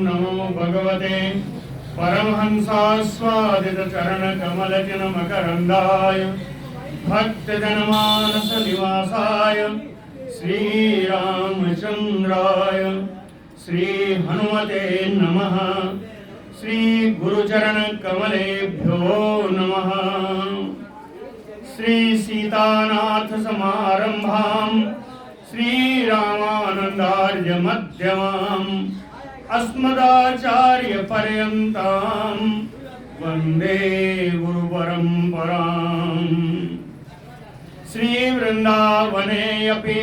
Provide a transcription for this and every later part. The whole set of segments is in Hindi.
नमो भगवते परमहंसास्वादित चरण कमलजन मकरंदाय भक्तजनमानस निवासाय श्रीरामचंद्राय श्री हनुमते नमः। श्री गुरुचरण कमलेभ्यो नमः। श्री सीतानाथ समारंभां श्री रामानंदार्य मध्यमाम् अस्मदाचार्य पर्यन्तां वंदे गुरु परंपराम्। श्री वृंदावने अपि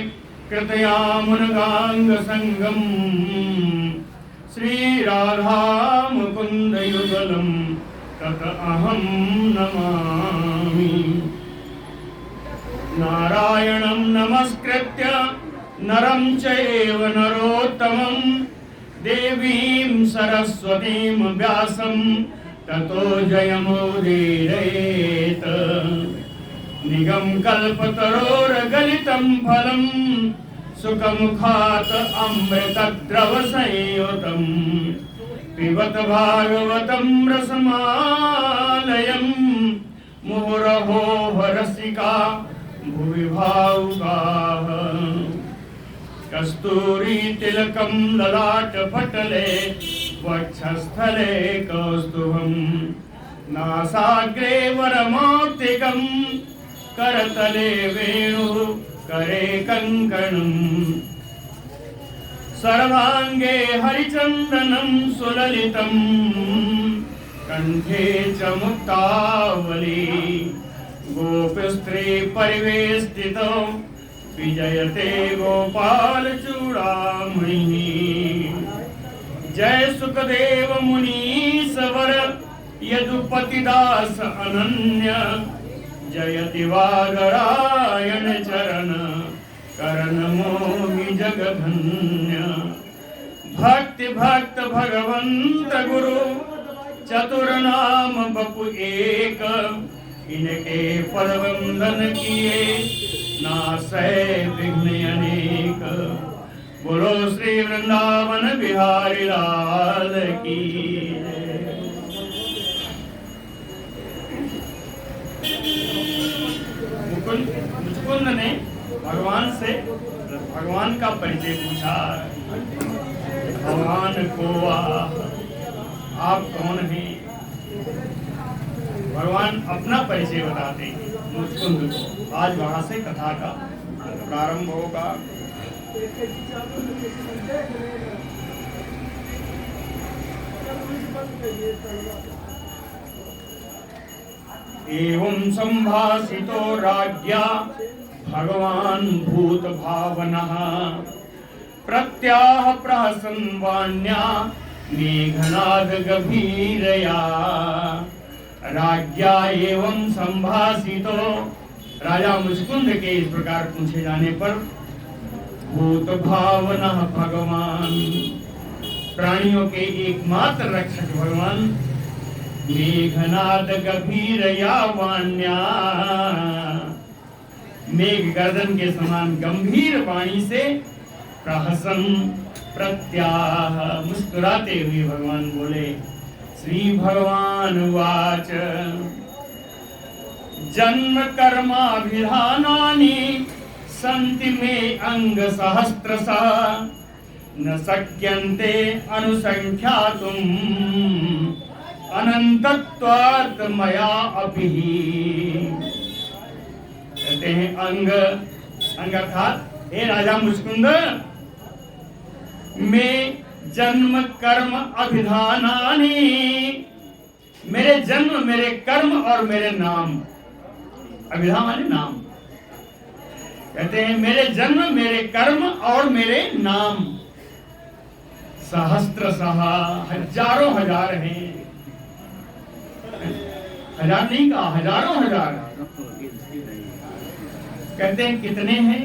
कृतयामुनगांग संगम श्री राधा मुकुंद युगलम तत अहं नमामि। नारायणं नमस्कृत्य नरं चैव नरोत्तमं देवीं सरस्वतीं व्यासं ततो जयमुदीरयेत्। निगम कल्पतरोर्गलितं फलं सुखमुखात् अमृतद्रवसंयुतं पिबत भागवतं रसमालयं मुहुरहो रसिका भुवि भावुकाः। कस्तूरी तिलकं ललाटपटले वक्षस्थले कौस्तुभं नासाग्रे वरमौक्तिकं करतले वेणुः करे कङ्कणम्। सर्वाङ्गे हरिचन्दनं सुललितं कण्ठे च मुक्तावली गोपस्त्री परिवेष्टितो विजयते गोपाल चूड़ामणिः। जय सुखदेव मुनीश्वर यदुपतिदास अनन्य जयति वादरायण चरण करण मोहि जगधन्य। भक्ति भक्त भगवंत गुरु चतुर्नाम बपु एक इनके पद वंदन किए नासै विघ्न अनेक। बोलो श्री वृंदावन बिहारी लाल की। मुकुंद ने भगवान से भगवान का परिचय पूछा। भगवान को आप कौन हैं? भगवान अपना परिचय बताते हैं मुकुंद को। आज वहां से कथा का प्रारंभ होगा। एवं संभाषितो राज्ञा भगवान् भूत भावनः प्रत्याह प्रहसन् वाण्या मेघनाद गभीरया। राज्ञा एवं संभाषितो, राजा मुचकुंद के इस प्रकार पूछे जाने पर भूत भावनः भगवान, प्राणियों के एकमात्र रक्षक भगवान, मेघनाद गभीरया वाण्या, मेघ गर्दन के समान गंभीर वाणी से प्रहसन प्रत्याह मुस्कुराते हुए भगवान बोले। श्री भगवान वाच जन्म कर्माभिधानानि सन्ति मे अंग सहस्रशः न शक्यन्ते अनुसंख्यातुम् अनंतत्वात् मया अपि। कहते हैं अंग अर्थात हे राजा मुचकुंद, मैं जन्म कर्म अभिधानानि, मेरे जन्म मेरे कर्म और मेरे नाम, अभिधान माने नाम। कहते हैं मेरे जन्म मेरे कर्म और मेरे नाम सहस्त्रशः हजारों हजार हैं। हजार नहीं कहा, हजारों हजार। कहते हैं कितने हैं?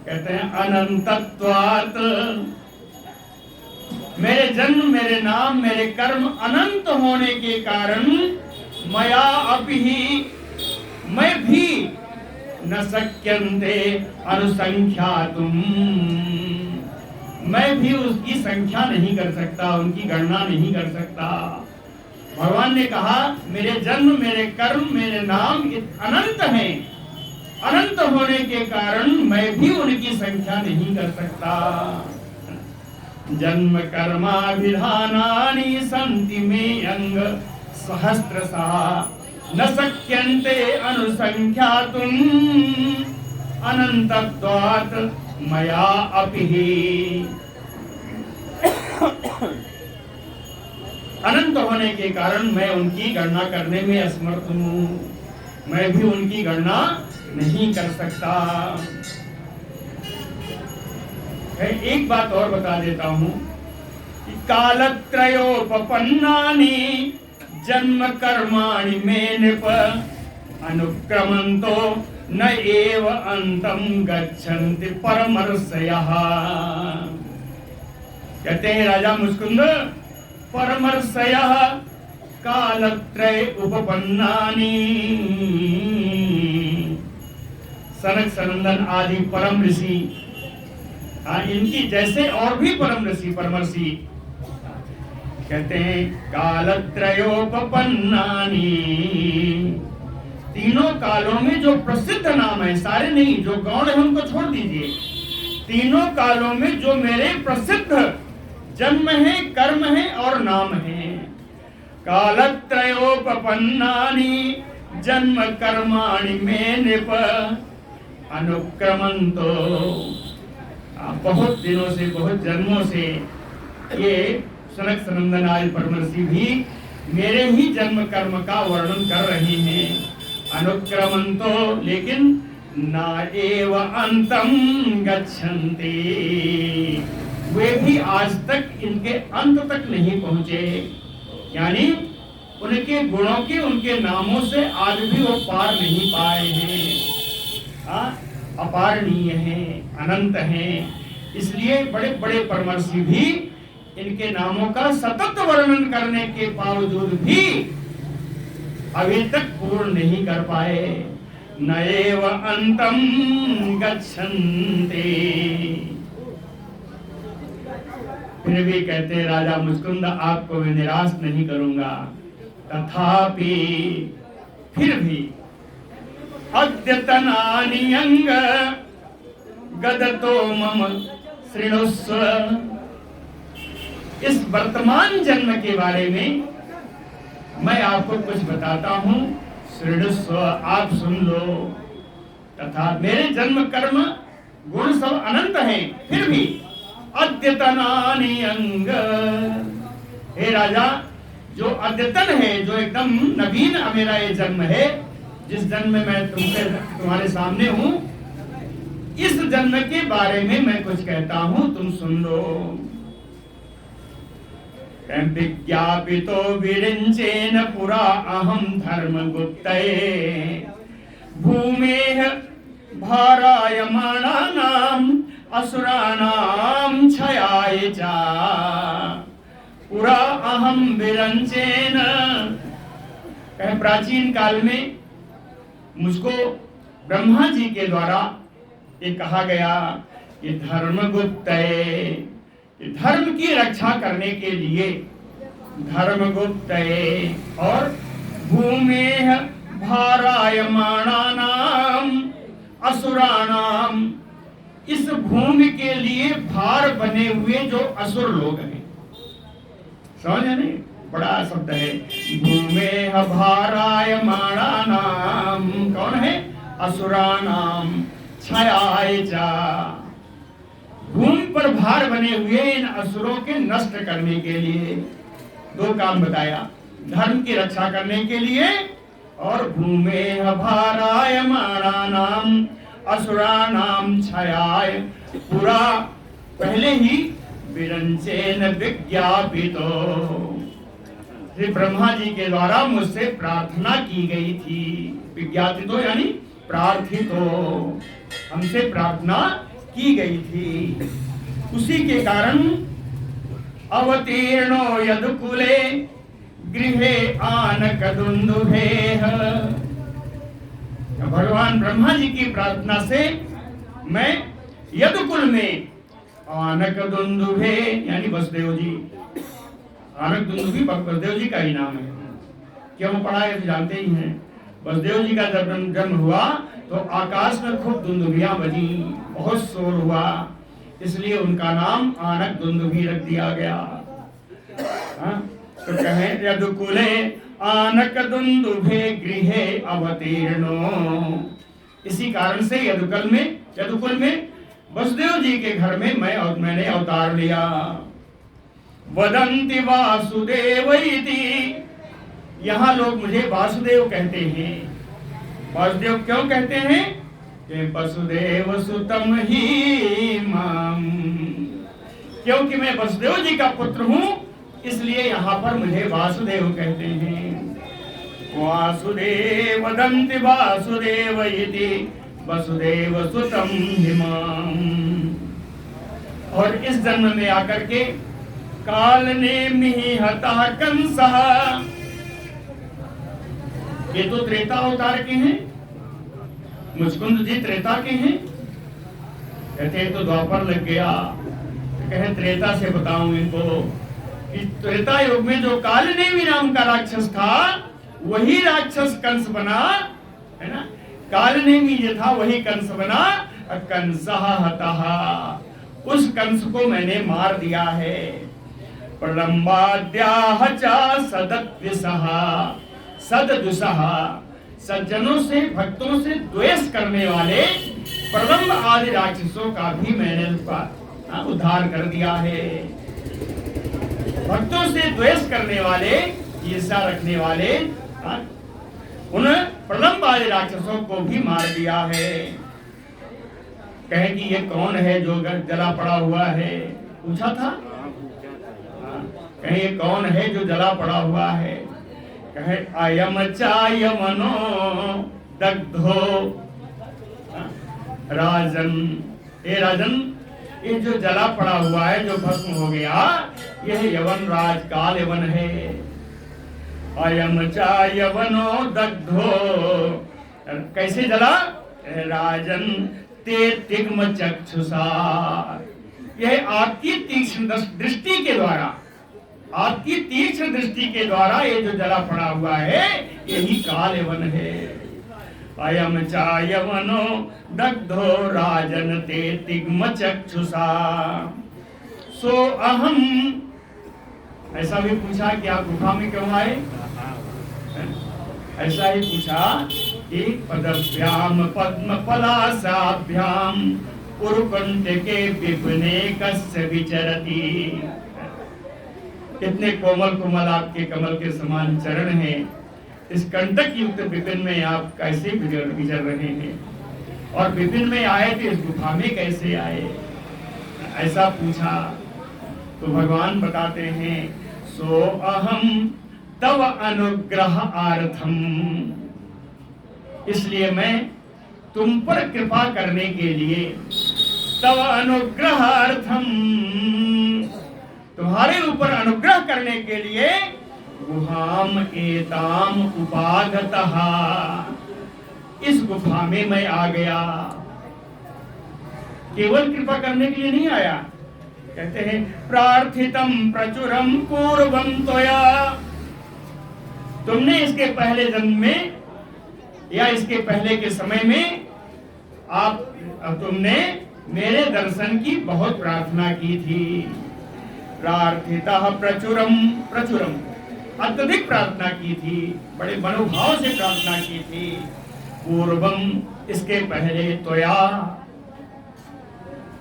कहते हैं अनंतत्वात्, मेरे जन्म मेरे नाम मेरे कर्म अनंत होने के कारण मया अपि, मैं भी न शक्यन्ते अनुसंख्यातुम्, मैं भी उसकी संख्या नहीं कर सकता, उनकी गणना नहीं कर सकता। भगवान ने कहा मेरे जन्म, मेरे कर्म, मेरे नाम अनंत हैं। अनंत होने के कारण मैं भी उनकी संख्या नहीं कर सकता। जन्म कर्माभिधानानि सन्ति मे अंग सहस्रशः न शक्यन्ते अनुसंख्यातुम् अनंतत्वात् मया अपि। अनंत होने के कारण मैं उनकी गणना करने में असमर्थ हूँ, मैं भी उनकी गणना नहीं कर सकता। एक बात और बता देता हूँ कि कालत्रयोपपन्नानि जन्म कर्माणि मे नृप अनुक्रमन्तो न एव अंतम गच्छन्ति परमर्षयः। कहते हैं राजा मुस्कुंद, परमर्षयः कालत्रय उपपन्नानि। सनक सनंदन आदि परम ऋषि, इनकी जैसे और भी परम ऋषि परमर्षि कहते हैं कालत्रयोपपन्नानि, तीनों कालों में जो प्रसिद्ध नाम है, सारे नहीं, जो गौण है उनको छोड़ दीजिए, तीनों कालों में जो मेरे प्रसिद्ध जन्म है, कर्म है और नाम है। कालत्रयोपपन्नानि जन्म कर्माणि मे नृप अनुक्रमन्तो। बहुत दिनों से, बहुत जन्मों से ये सनक सनंदन आदि परमर्षि भी मेरे ही जन्म कर्म का वर्णन कर रहे हैं। अनुक्रमन्तो, लेकिन ना एव अंतम गच्छन्ति, वे भी आज तक इनके अंत तक नहीं पहुंचे। यानी उनके गुणों के, उनके नामों से आज भी वो पार नहीं पाए हैं। अपारणीय हैं, अनंत हैं। इसलिए बड़े बड़े परमर्षि भी इनके नामों का सतत वर्णन करने के बावजूद भी अभी तक पूर्ण नहीं कर पाए। नएव अंतम गच्छन्ति। फिर भी कहते राजा मुस्कुंद, आपको मैं निराश नहीं करूंगा, तथापि फिर भी अद्यतनानि अंग गदतो मम शृणुस्व। इस वर्तमान जन्म के बारे में मैं आपको कुछ बताता हूँ, शृणुस्व, आप सुन लो। तथा मेरे जन्म कर्म गुण सब अनंत हैं, फिर भी अद्यतनानि अंग, हे राजा, जो अद्यतन है, जो एकदम नवीन मेरा ये जन्म है, जिस जन्म में मैं तुम्हारे सामने हूं, इस जन्म के बारे में मैं कुछ कहता हूं, तुम सुन लो। विज्ञापितो विरिञ्चेन पुरा अहम धर्मगुप्तये भूमेः भारायमाणानाम् असुराणां क्षयाय च पुरा अहम विरंचेन। प्राचीन काल में मुझको ब्रह्मा जी के द्वारा ये कहा गया कि धर्मगुप्त, धर्म की रक्षा करने के लिए धर्मगुप्त और भूमेः भारायमाणानां असुराणां, इस भूमि के लिए भार बने हुए जो असुर लोग हैं। समझ नहीं, बड़ा शब्द है। भूमेः भारायमाणानां, कौन है? असुराणां क्षयाय च, भूमि पर भार बने हुए इन असुरों के नष्ट करने के लिए दो काम बताया, धर्म की रक्षा करने के लिए और भूमेः भारायमाणानां असुराणां क्षयाय पुरा, पहले ही विरंचेन विज्ञापितो, श्री ब्रह्मा जी के द्वारा मुझसे प्रार्थना की गई थी। विज्ञापितो यानी प्रार्थितो, हमसे प्रार्थना की गई थी। उसी के कारण अवतीर्णो यदुकुले गृहे आनकदुन्दुभेः, भगवान ब्रह्मा जी की प्रार्थना से मैं यदुकुल में आनक दुंदुभे यानी वसुदेव जी, आनक दुंदुभी वसुदेव जी का ही नाम है। क्यों पढ़ा है तो जानते ही हैं। वसुदेव जी का जब जन्म हुआ तो आकाश में खूब दुंदुभियां बजी, बहुत शोर हुआ, इसलिए उनका नाम आनक दुंदुभी रख दिया गया। तो कहें यदुकुले आनक दुंदुभे गृहे अवतीर्णो, इसी कारण से यदुकुल में वसुदेव जी के घर में मैंने अवतार लिया। वदंति वासुदेव इति, यहाँ लोग मुझे वासुदेव कहते हैं। वासुदेव क्यों कहते हैं? कि वसुदेव सुतम ही माम, क्योंकि मैं वसुदेव जी का पुत्र हूँ, इसलिए यहाँ पर मुझे वासुदेव कहते हैं। वासुदेव वदन्ति वासुदेव इति वसुदेव सुतम ही माम। और इस जन्म में आकर के काल ने मिहि हता कंसः, ये तो त्रेता अवतार के हैं, मुचकुंद जी त्रेता के हैं। कहते हैं तो द्वापर लग गया, तो कहे त्रेता से बताऊं इनको कि त्रेता युग में जो कालनेमी नाम का राक्षस था वही राक्षस कंस बना, है ना। कालनेमी जो था वही कंस बना, कंसः हतः, उस कंस को मैंने मार दिया है। प्रलंबाद्याह च सदद्विषः, सददुषः, सज्जनों से भक्तों से द्वेष करने वाले प्रलंब आदि राक्षसों का भी मैंने उद्धार कर दिया है। भक्तों से द्वेष करने वाले, ईर्ष्या रखने वाले उन प्रलंब आदि राक्षसों को भी मार दिया है। कहे कि ये कौन है जो जला पड़ा हुआ है, पूछा था। कहे ये कौन है जो जला पड़ा हुआ है? कहे अयम चायमनो दग्धो राजन, ए राजन, ये जो जला पड़ा हुआ है, जो भस्म हो गया, यह यवन राज काल यवन है। अयम चायवनो दग्धो, कैसे जला? राजन ते तिग्म चक्षुषा, यह आपकी तीक्ष्ण दृष्टि के द्वारा, आपकी तीक्ष्ण दृष्टि के द्वारा ये जो जला पड़ा हुआ है, यही काल यवन है। अयम चायवनो दग्धो राजन ते तिग्म चक्षुषा सो अहम। ऐसा भी पूछा कि आप गुफा में क्यों आए? ऐसा ही पूछा कि पदभ्याम पद्म पलासाभ्याम उरुकुंड के विपिने कस्य विचरति, कितने कोमल कोमल आपके कमल के समान चरण हैं, इस कंटक युक्त विपिन में आप कैसे विचर रहे हैं? और विपिन में आए तो इस गुफा में कैसे आए? ऐसा पूछा तो भगवान बताते हैं, सो अहम तव अनुग्रह आर्थम, इसलिए मैं तुम पर कृपा करने के लिए, तव अनुग्रहार्थम, तुम्हारे ऊपर अनुग्रह करने के लिए, गुहाम एताम उपागतः, इस गुफा में मैं आ गया। केवल कृपा करने के लिए नहीं आया। कहते हैं प्रार्थितम प्रचुरम पूर्वम त्वया, तुमने इसके पहले जन्म में या इसके पहले के समय में तुमने मेरे दर्शन की बहुत प्रार्थना की थी। प्रार्थितः प्रचुरम, प्रचुरम अत्यधिक प्रार्थना की थी, बड़े मनोभाव से प्रार्थना की थी। पूर्वम इसके पहले, त्वया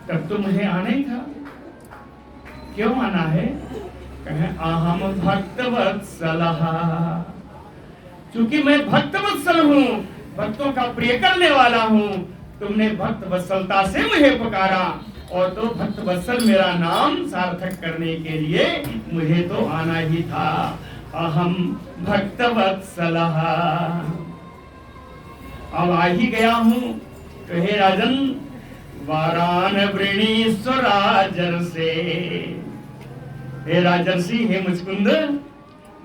तब तो मुझे आना ही था। क्यों आना है? कहे अहम भक्तवत्सलः, चूंकि मैं भक्तवत्सल हूँ, भक्तों का प्रिय करने वाला हूँ, तुमने भक्त वत्सलता से मुझे पुकारा, और तो भक्त वत्सल मेरा नाम सार्थक करने के लिए मुझे तो आना ही था। अहम भक्त वत्सलः, अब आ ही गया हूँ। तो हे राजन, वारान वृणीश्वराजर्षे, हे राजर्षि, हे मुचकुंद,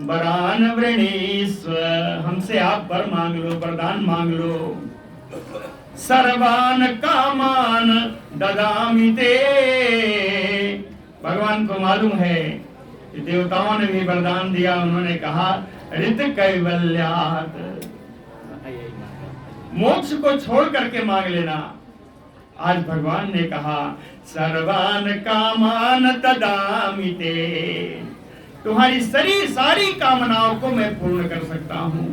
वरान वृणीश्वर, हमसे आप वर मांग लो, वरदान मांग लो। सर्वान कामान ददामि ते, भगवान को मालूम है कि देवताओं ने भी वरदान दिया, उन्होंने कहा ऋत कैवल्यात, मोक्ष को छोड़ करके मांग लेना। आज भगवान ने कहा सर्वान कामान तदामि ते, तुम्हारी सारी कामनाओं को मैं पूर्ण कर सकता हूं।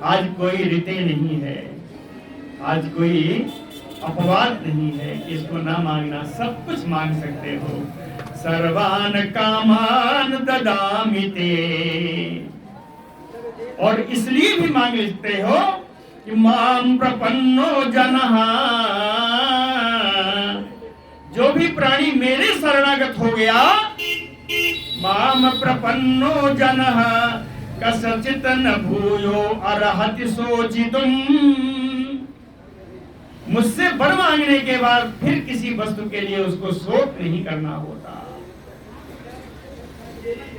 आज कोई ऋते नहीं है, आज कोई अपवाद नहीं है कि इसको ना मांगना, सब कुछ मांग सकते हो। सर्वान कामान ददामि ते, और इसलिए भी मांग लेते हो कि माम प्रपन्नो जनः, जो भी प्राणी मेरे शरणागत हो गया, माम प्रपन्नो जनः कस्यचित् न भूयो अर्हति शोचितुम्, मुझसे वर मांगने के बाद फिर किसी वस्तु के लिए उसको शोक नहीं करना होता।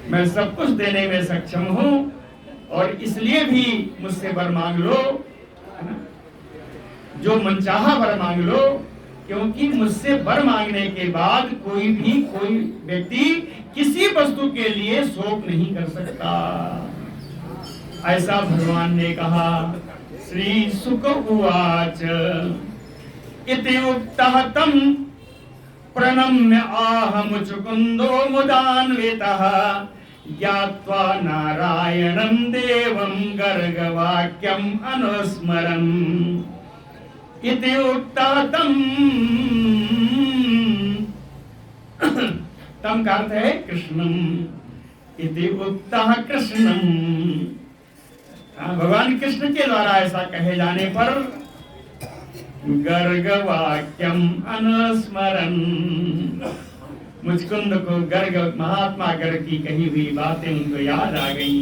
मैं सब कुछ देने में सक्षम हूं और इसलिए भी मुझसे वर मांग लो, है ना? जो मनचाहा वर मांग लो, क्योंकि मुझसे वर मांगने के बाद कोई व्यक्ति किसी वस्तु के लिए शोक नहीं कर सकता। ऐसा भगवान ने कहा। श्री शुक उवाच इति उक्तः तं प्रणम्य आह मुचुकुंदो मुदान्वितः, ज्ञात्वा नारायणं देवं गर्गवाक्यम् अनुस्मरन्। इति उक्तः तं, तम का अर्थ है कृष्णम, इति उक्तः कृष्णम, भगवान कृष्ण के द्वारा ऐसा कहे जाने पर गर्गवाक्यम अनुस्मरन्, मुचकुंद को गर्ग, महात्मा गर्ग की कही हुई बातें उनको याद आ गई।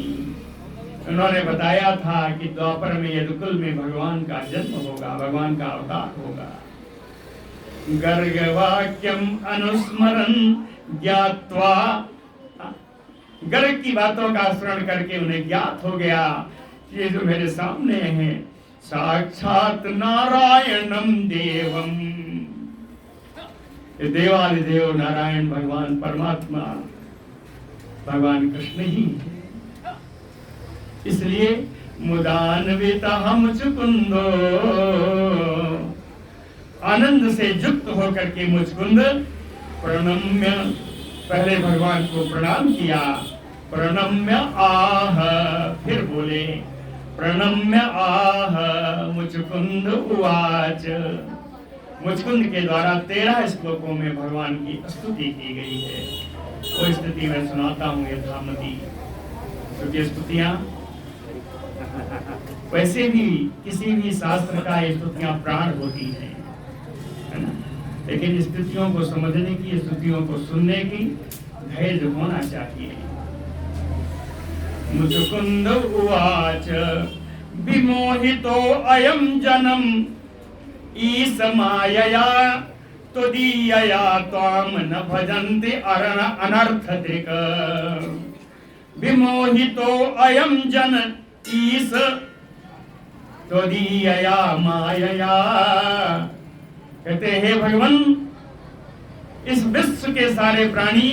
उन्होंने बताया था कि द्वापर में यदुकुल में भगवान का जन्म होगा, भगवान का अवतार होगा। गर्गवाक्यम अनुस्मरन् ज्ञात्वा, गर्ग की बातों का स्मरण करके उन्हें ज्ञात हो गया ये जो मेरे सामने है साक्षात नारायणम देवम, ये देवादिदेव नारायण भगवान परमात्मा भगवान कृष्ण ही है। इसलिए मुदान्वितः मुचकुंदो, आनंद से युक्त होकर के मुचकुंद प्रणम्य, पहले भगवान को प्रणाम किया, प्रणम्य आह, फिर बोले प्रणम्य आह मुचकुंद उवाच। मुचकुंद के द्वारा 13 श्लोकों में भगवान की स्तुति की गई है। वो स्तुति मैं सुनाता हूँ यथामति, क्योंकि स्तुतियां वैसे भी किसी भी शास्त्र का स्तुतियां प्राण होती हैं, है ना? लेकिन स्तुतियों को समझने की, स्तुतियों को सुनने की धैर्य होना चाहिए। मुचकुंद उवाच विमोहितो अयं जनम ईश मायया त्वदीयया त्वां न भजन्ति अनर्थदृक्। विमोहितो अयं जन ईश त्वदीयया मायया, कहते हैं भगवान इस विश्व के सारे प्राणी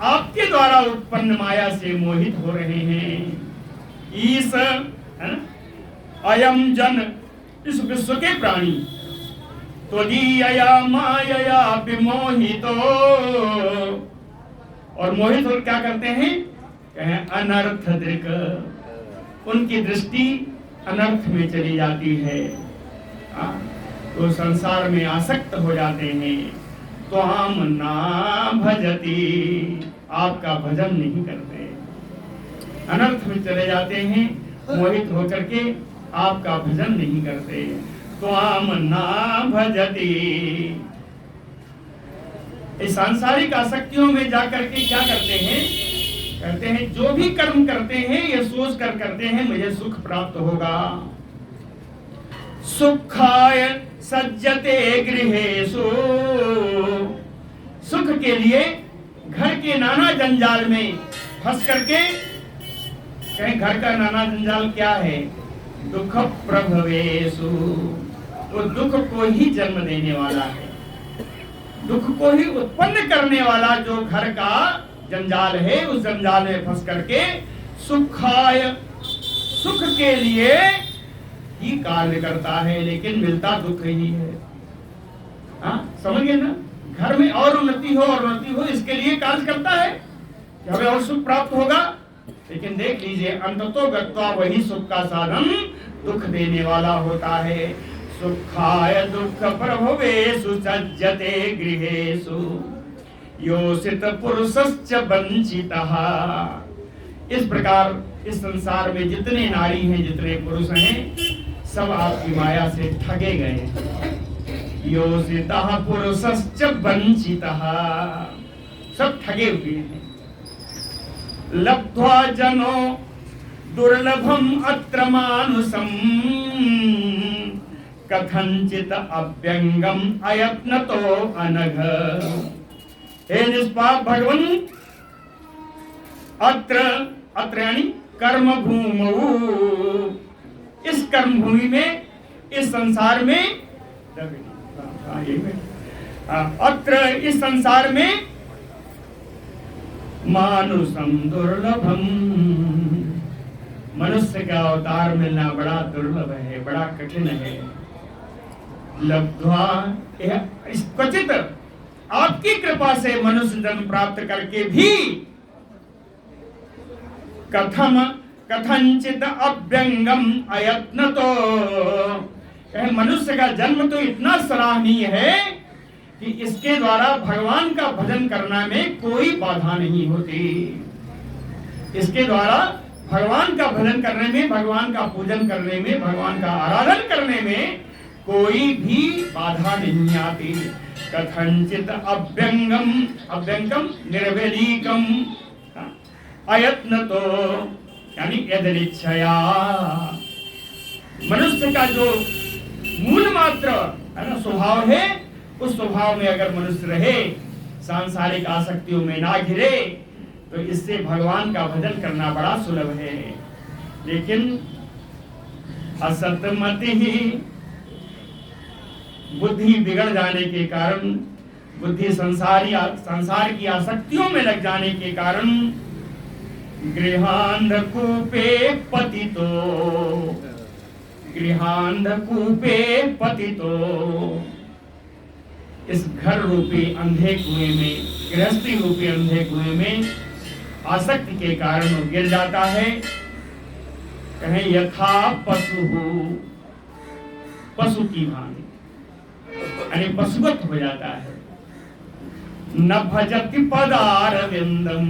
आपके द्वारा उत्पन्न माया से मोहित हो रहे हैं। ईश, अयम जन, इस विश्व के प्राणी, त्वदीयया मायया विमोहितो, और मोहित और क्या करते हैं? कहें अनर्थ दृक्, उनकी दृष्टि अनर्थ में चली जाती है, तो संसार में आसक्त हो जाते हैं। तो हम ना भजती, आपका भजन नहीं करते, अनर्थ में चले जाते हैं, मोहित होकर के आपका भजन नहीं करते। तो हम ना भजती, इस सांसारिक आसक्तियों में जाकर के क्या करते हैं? कहते हैं जो भी कर्म करते हैं ये सोच कर करते हैं मुझे सुख प्राप्त होगा। सुखाय सज्जते गृहेषु, सुख के लिए घर के नाना जंजाल में फंस करके, कहें घर का नाना जंजाल क्या है? दुख प्रभवेषु, वो दुख को ही जन्म देने वाला है। दुख को ही उत्पन्न करने वाला जो घर का जंजाल है, उस जंजाल में फंस करके सुखाय, सुख के लिए ही कार्य करता है, लेकिन मिलता दुख ही है। समझ गए ना? घर में और उन्नति हो इसके लिए कार्य करता है कि हमें और सुख प्राप्त होगा, लेकिन देख लीजिए अंततो गत्वा वही सुख का साधन दुख देने वाला होता है। सुखाय दुख प्रभवेषु सज्जते गृहेषु योषित पुरुषश्च वंचितः। इस प्रकार इस संसार में जितने नारी हैं, जितने पुरुष हैं, सब आपकी माया से ठगे गए। योषितः पुरुषश्च वंचितः, सब ठगे हुए हैं। लब्ध्वा जनो दुर्लभम अत्र मानुषम कथंचित अव्यंगम अयत्नतो अनघ। हे निष्पाप भगवन, अत्र यानी कर्म भूमौ, इस कर्म भूमि में, इस संसार में, अत्र इस संसार में मानुषम दुर्लभम, मनुष्य का अवतार मिलना बड़ा दुर्लभ है, बड़ा कठिन है। लब्ध्वा, क्वचित आपकी कृपा से मनुष्य जन्म प्राप्त करके भी कथंचित अव्यंगम अयत्नतो, मनुष्य का जन्म तो इतना सराहनीय है कि इसके द्वारा भगवान का भजन करने में कोई बाधा नहीं होती। इसके द्वारा भगवान का भजन करने में, भगवान का पूजन करने में, भगवान का आराधन करने में कोई भी बाधा नहीं आती। कथंचित अव्यंगम, अव्यंगम निर्वेलीकम, अयत्नतो यानी यदृच्छया, मनुष्य का जो मूल मात्र है ना स्वभाव है, उस स्वभाव में अगर मनुष्य रहे, सांसारिक आसक्तियों में ना घिरे, तो इससे भगवान का भजन करना बड़ा सुलभ है। लेकिन असतमति ही, बुद्धि बिगड़ जाने के कारण, बुद्धि संसार की आसक्तियों में लग जाने के कारण गृहांधकूपे पतितो, गृहांधकूपे पतितो, इस घर रूपी अंधे कुएं में, गृहस्थी रूपी अंधे कुएं में आसक्ति के कारण वो गिर जाता है। कहें यथा पशु, पशु की भांति, यानी पशुवत हो जाता है। न भजति पदारविंदम,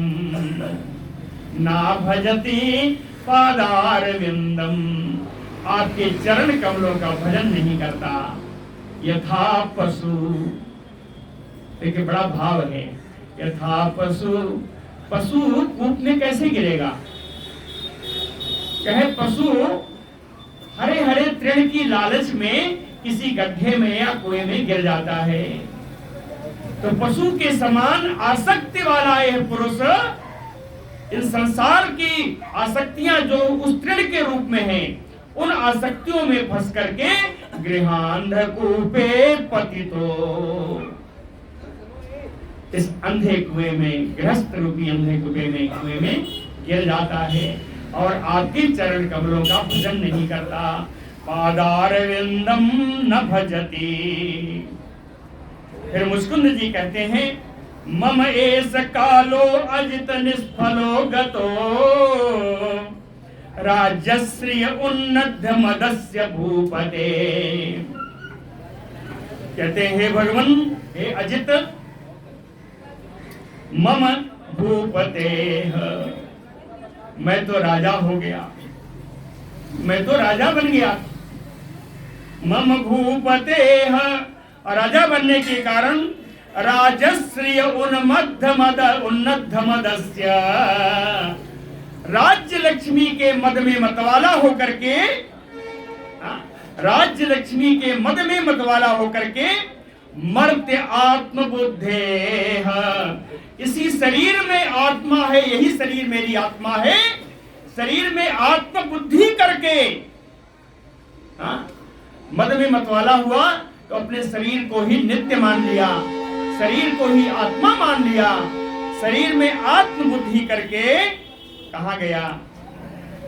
ना भजति पादारविंदम, आपके चरण कमलों का भजन नहीं करता। यथा पशु, देखिए बड़ा भाव है। यथा पशु, पशु कूप में कैसे गिरेगा? कहे पशु हरे हरे तृण की लालच में किसी गड्ढे में या कुएं में गिर जाता है। तो पशु के समान आसक्ति वाला यह पुरुष इन संसार की आसक्तियां जो उस तृण के रूप में हैं, उन आसक्तियों में फंस करके गृहांधकूपे पतितो, इस अंधे कुएं में, गृहस्थ रूपी अंधे कुएं में गिर जाता है और आपके चरण कमलों का भजन नहीं करता। पादारविंदम न भजति। फिर मुस्कुंद जी कहते हैं, मम एस कालो अजित निष्फलो गतो, राज्यश्रिय उन्नत मदस्य भूपते। कहते हैं, हे भगवान, हे अजित, मम भूपते, मैं तो राजा हो गया, मैं तो राजा बन गया। मम भूपते, राजा बनने के कारण राजश्रिय उन्नत मदस्य, राज्य लक्ष्मी के मद में मतवाला होकर के, राज्य लक्ष्मी के मद में मतवाला होकर के मर्त्य आत्मबुद्धे, इसी शरीर में आत्मा है, यही शरीर मेरी आत्मा है, शरीर में आत्मबुद्धि करके मद में मतवाला हुआ तो अपने शरीर को ही नित्य मान लिया, शरीर को ही आत्मा मान लिया, शरीर में आत्मबुद्धि करके कहा गया,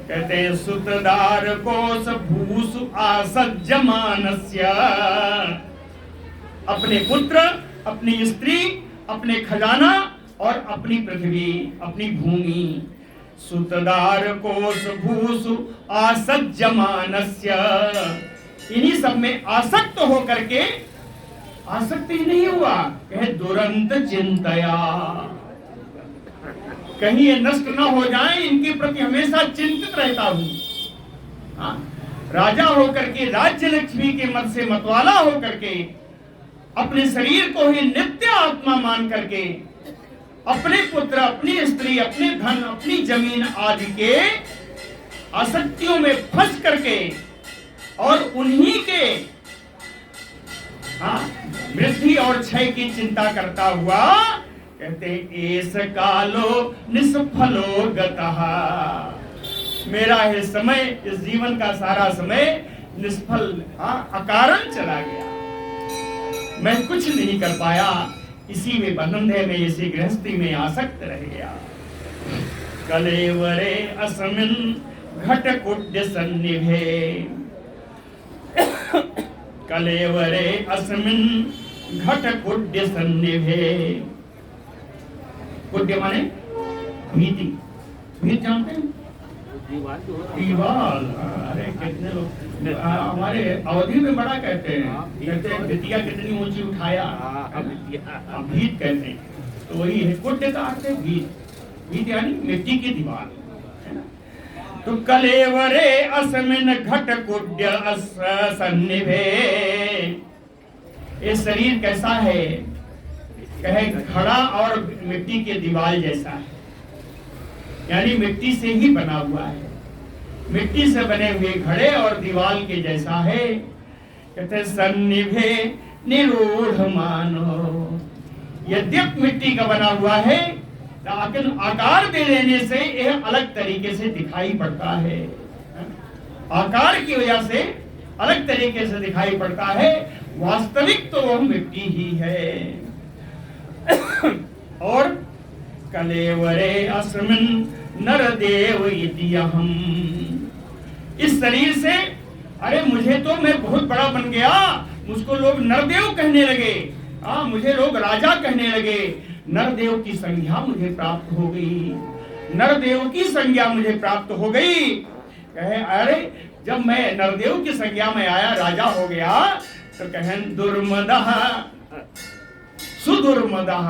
कहते हैं सुतदार कोश भूसु आसज्जमानस्य, अपने पुत्र, अपनी स्त्री, अपने खजाना और अपनी पृथ्वी, अपनी भूमि, सुतदार कोश भूसु आसज्जमानस्य, इन्हीं सब में आसक्त होकर के, आसक्त ही नहीं हुआ, कहे दुरंत चिंतया, कहीं ये नष्ट न हो जाए, इनके प्रति हमेशा चिंतित रहता हूं। राजा होकर के, राज्य लक्ष्मी के मत से मतवाला होकर के, अपने शरीर को ही नित्य आत्मा मान करके, अपने पुत्र, अपनी स्त्री, अपने धन, अपनी जमीन आदि के आसक्तियों में फंस करके और उन्हीं के वृद्धि और क्षय की चिंता करता हुआ, कहते एस कालो निष्फलो गतः, मेरा है समय, इस जीवन का सारा समय निष्फल, अकारण चला गया, मैं कुछ नहीं कर पाया, इसी में बंधन में, इसी गृहस्थी में आसक्त रह गया। कलेवरे असमिन घटकुड्य सन्निभे, कलेवरे अस्मिन् घटकुड्य सन्निभे, कुड्य माने भीति, भीत जानते हैं? दीवाल। अरे कितने लोग हमारे अवधि में बड़ा कहते हैं, कहते हैं भितिया कितनी ऊंची उठाया, भीत कहते हैं, तो वही है, कुड्य का अर्थ है भीत, भीत यानी मिट्टी की दीवार। तो कलेवरे अस्मिन् घटकुड्य सन्निभे, ये शरीर कैसा है, कहे घड़ा और मिट्टी के दीवार जैसा है, यानी मिट्टी से ही बना हुआ है, मिट्टी से बने हुए घड़े और दीवार के जैसा है। कहते सन्निभे निरूढ़ मानो, यद्यप मिट्टी का बना हुआ है, लेकिन आकार दे देने से यह अलग तरीके से दिखाई पड़ता है, आकार की वजह से अलग तरीके से दिखाई पड़ता है, वास्तविक तो वह मिट्टी ही है। और कलेवरे अस्मिन् नरदेव इति अहम्, इस शरीर से, अरे मुझे तो, मैं बहुत बड़ा बन गया, मुझको लोग नरदेव कहने लगे, मुझे लोग राजा कहने लगे, नरदेव की संज्ञा मुझे प्राप्त हो गई, नरदेव की संज्ञा मुझे प्राप्त हो गई। कहे अरे जब मैं नरदेव की संज्ञा में आया, राजा हो गया, तो कहें दुर्मदः सुदुर्मदः,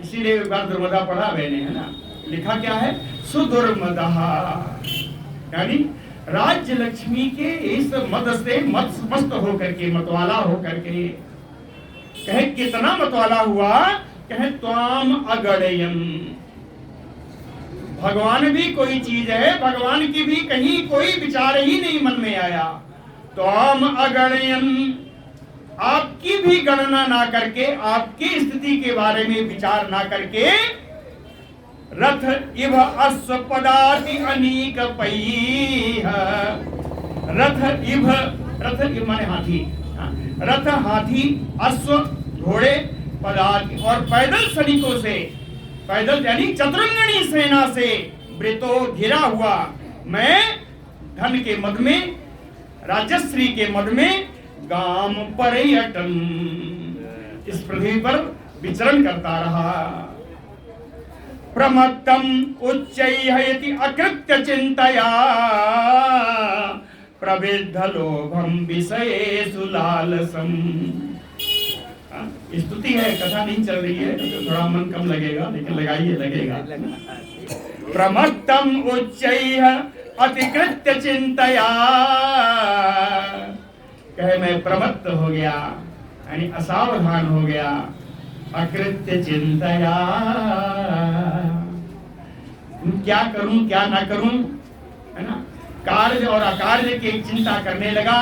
इसीलिए एक बार दुर्मदा पढ़ा मैंने, है ना, लिखा क्या है, सुदुर्मदः, यानी राज्य लक्ष्मी के इस मद से मस्त होकर के, मतवाला होकर के, कहे कितना मतवाला हुआ, कहे त्वाम अगणयन्, भगवान भी कोई चीज है, भगवान की भी कहीं कोई विचार ही नहीं मन में आया, त्वाम अगणयन्, आपकी भी गणना ना करके, आपकी स्थिति के बारे में विचार ना करके, रथ इव अश्व पदाति अनीक पैः, रथ इव माने हाथी, रथ हाथी, अश्व घोड़े, पदाति और पैदल सैनिकों से, पैदल यानी चतुरंगणी सेना से, वृतो घिरा हुआ, मैं धन के मद में, राजश्री के मद में, गाम पर्यटन, इस पृथ्वी पर विचरण करता रहा। प्रमत्तम उच्चैः इति अकृत्य चिंतया, प्रविद्ध लोभम विषयेषु लालसम्, स्तुति है, कथा नहीं चल रही है, तो थोड़ा मन कम लगेगा, लेकिन लगाइए, लगेगा। प्रमत्तम उच्चैः अतिकृत्य चिंतया, कहे मैं प्रमत्त हो गया, यानी असावधान हो गया, अकृत्य चिंतया, क्या करूं क्या ना करूं, है ना, कार्य और अकार्य की चिंता करने लगा,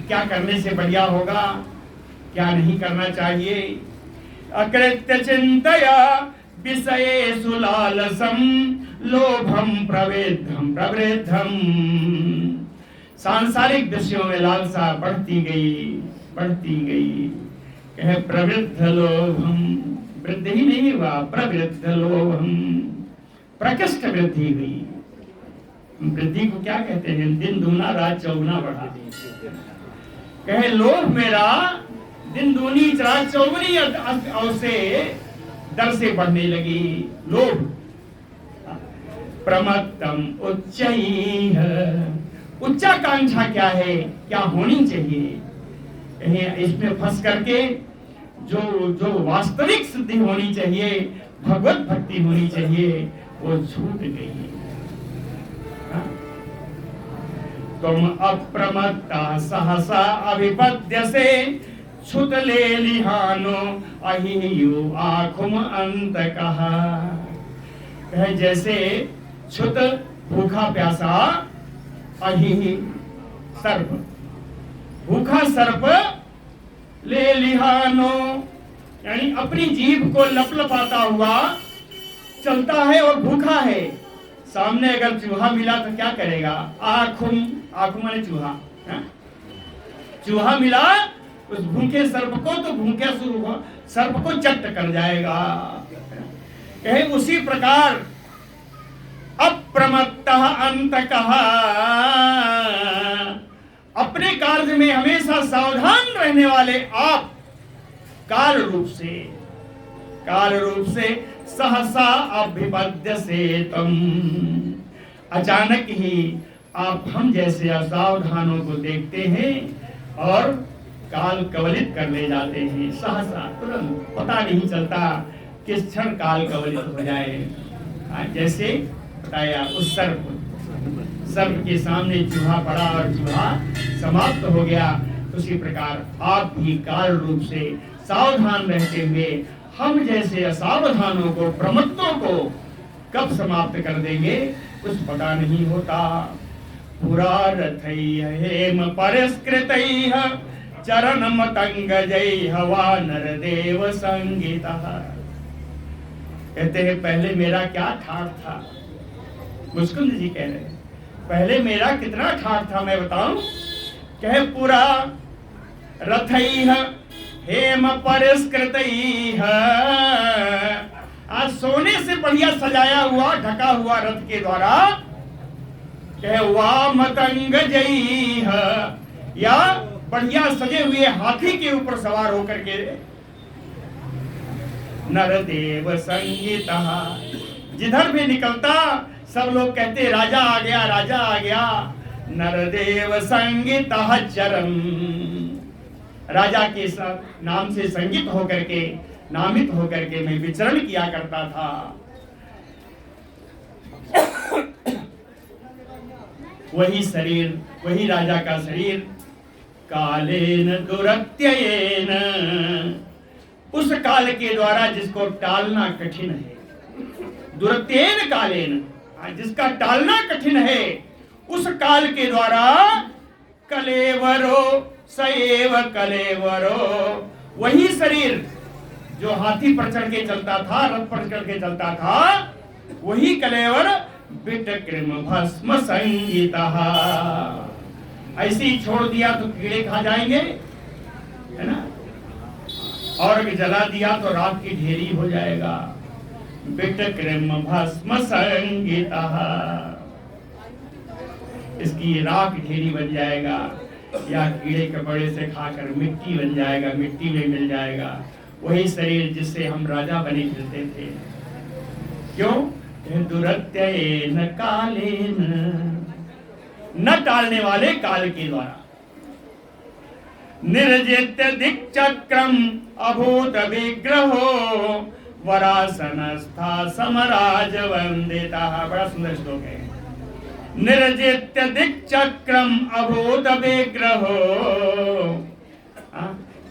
क्या करने से बढ़िया होगा, क्या नहीं करना चाहिए। अकृत्य चिंतया विषयेषु लालसम्, लोभम प्रवृद्धम प्रवृद्धम, सांसारिक विषयों में लालसा बढ़ती गई, बढ़ती गई, कहे प्रवृद्ध लोभम, वृद्धि ही नहीं हुआ, प्रवृद्ध लोभम, प्रकृष्ट वृद्धि हुई। वृद्धि को क्या कहते हैं? दिन दूना रात चौगुना बढ़ा। कहे लोभ मेरा दिन दूनी रात चौगुनी और से दर से बढ़ने लगी। लोभ प्रमत्तम उच्चैः, उच्चाकांक्षा क्या है, क्या होनी चाहिए? कहीं इसमें फंस करके जो वास्तविक सिद्धि होनी चाहिए, भगवत भक्ति होनी चाहिए, वो छूट गई। तुम अप्रमत्ता सहसा अभिपद्यसे, छुत ले लिहानो अहियु आखुम अंत कहा। जैसे छुत भूखा प्यासा, अहि सर्प, भूखा सर्प ले लिहानो, यानी अपनी जीभ को लपलपाता हुआ चलता है और भूखा है। सामने अगर चूहा मिला तो क्या करेगा? आखुम, आखुम माने चूहा, चूहा मिला उस भूखे सर्प को तो भूखे सर्प को चट कर जाएगा। कहे उसी प्रकार अप्रमत्तः अंतकः, अपने कार्य में हमेशा सावधान रहने वाले आप काल रूप से सहसा अभिपद्यसे तम, अचानक ही आप हम जैसे असावधानों को देखते हैं और काल कवलित कर ले जाते हैं। सहसा, तुरंत, पता नहीं चलता किस क्षण काल कवलित हो जाए। जैसे बताया उस सर्प के सामने चूहा पड़ा और चूहा समाप्त हो गया, उसी प्रकार आप भी काल रूप से सावधान रहते हुए हम जैसे असावधानों को, प्रमत्तों को कब समाप्त कर देंगे कुछ पता नहीं होता। पुरा रथैः हेम परिष्कृतैः चरण मतंगजैः वानर देव संगीतः। कहते हैं पहले मेरा क्या ठाठ था, मुस्कुंद जी कह रहे हैं पहले मेरा कितना ठाठ था मैं बताऊं। कहे पूरा रथैः हेम परिष्कृतैः, आज सोने से बढ़िया सजाया हुआ ढका हुआ रथ के द्वारा। कहे वामतंगजैः, या बढ़िया सजे हुए हाथी के ऊपर सवार होकर के नरदेव संगीतः, जिधर भी निकलता सब लोग कहते राजा आ गया, राजा आ गया। नरदेव संगीतः चरम, राजा के नाम से संगीत होकर के, नामित होकर के मैं विचरण किया करता था। वही शरीर, वही राजा का शरीर कालेन दुरत्ययेन, उस काल के द्वारा जिसको टालना कठिन है। दुरत्येन कालेन, जिसका टालना कठिन है, उस काल के द्वारा कलेवरो सएव कलेवरो, वही शरीर जो हाथी पर चढ़ के चलता था, रथ पर चढ़ के चलता था, वही कलेवर विटकृम भस्म संगीतः। ऐसे ही छोड़ दिया तो कीड़े खा जाएंगे, है ना, और अगर जला दिया तो राख की ढेरी हो जाएगा। विटकृम भस्म संगीतः, इसकी राख ढेरी बन जाएगा, या कीड़े कपड़े से खाकर मिट्टी बन जाएगा, मिट्टी में मिल जाएगा। वही शरीर जिससे हम राजा बने फिरते थे। क्यों? दुरत्ययेन कालेन, न टालने वाले काल के द्वारा। निर्जित्य दिक्चक्रम अभूत विग्रहो वरासनस्था समराज वंदिता। बड़ा सुंदर श्लोक है। निर्जित्य दिक्चक्रम अभूत विग्रहो,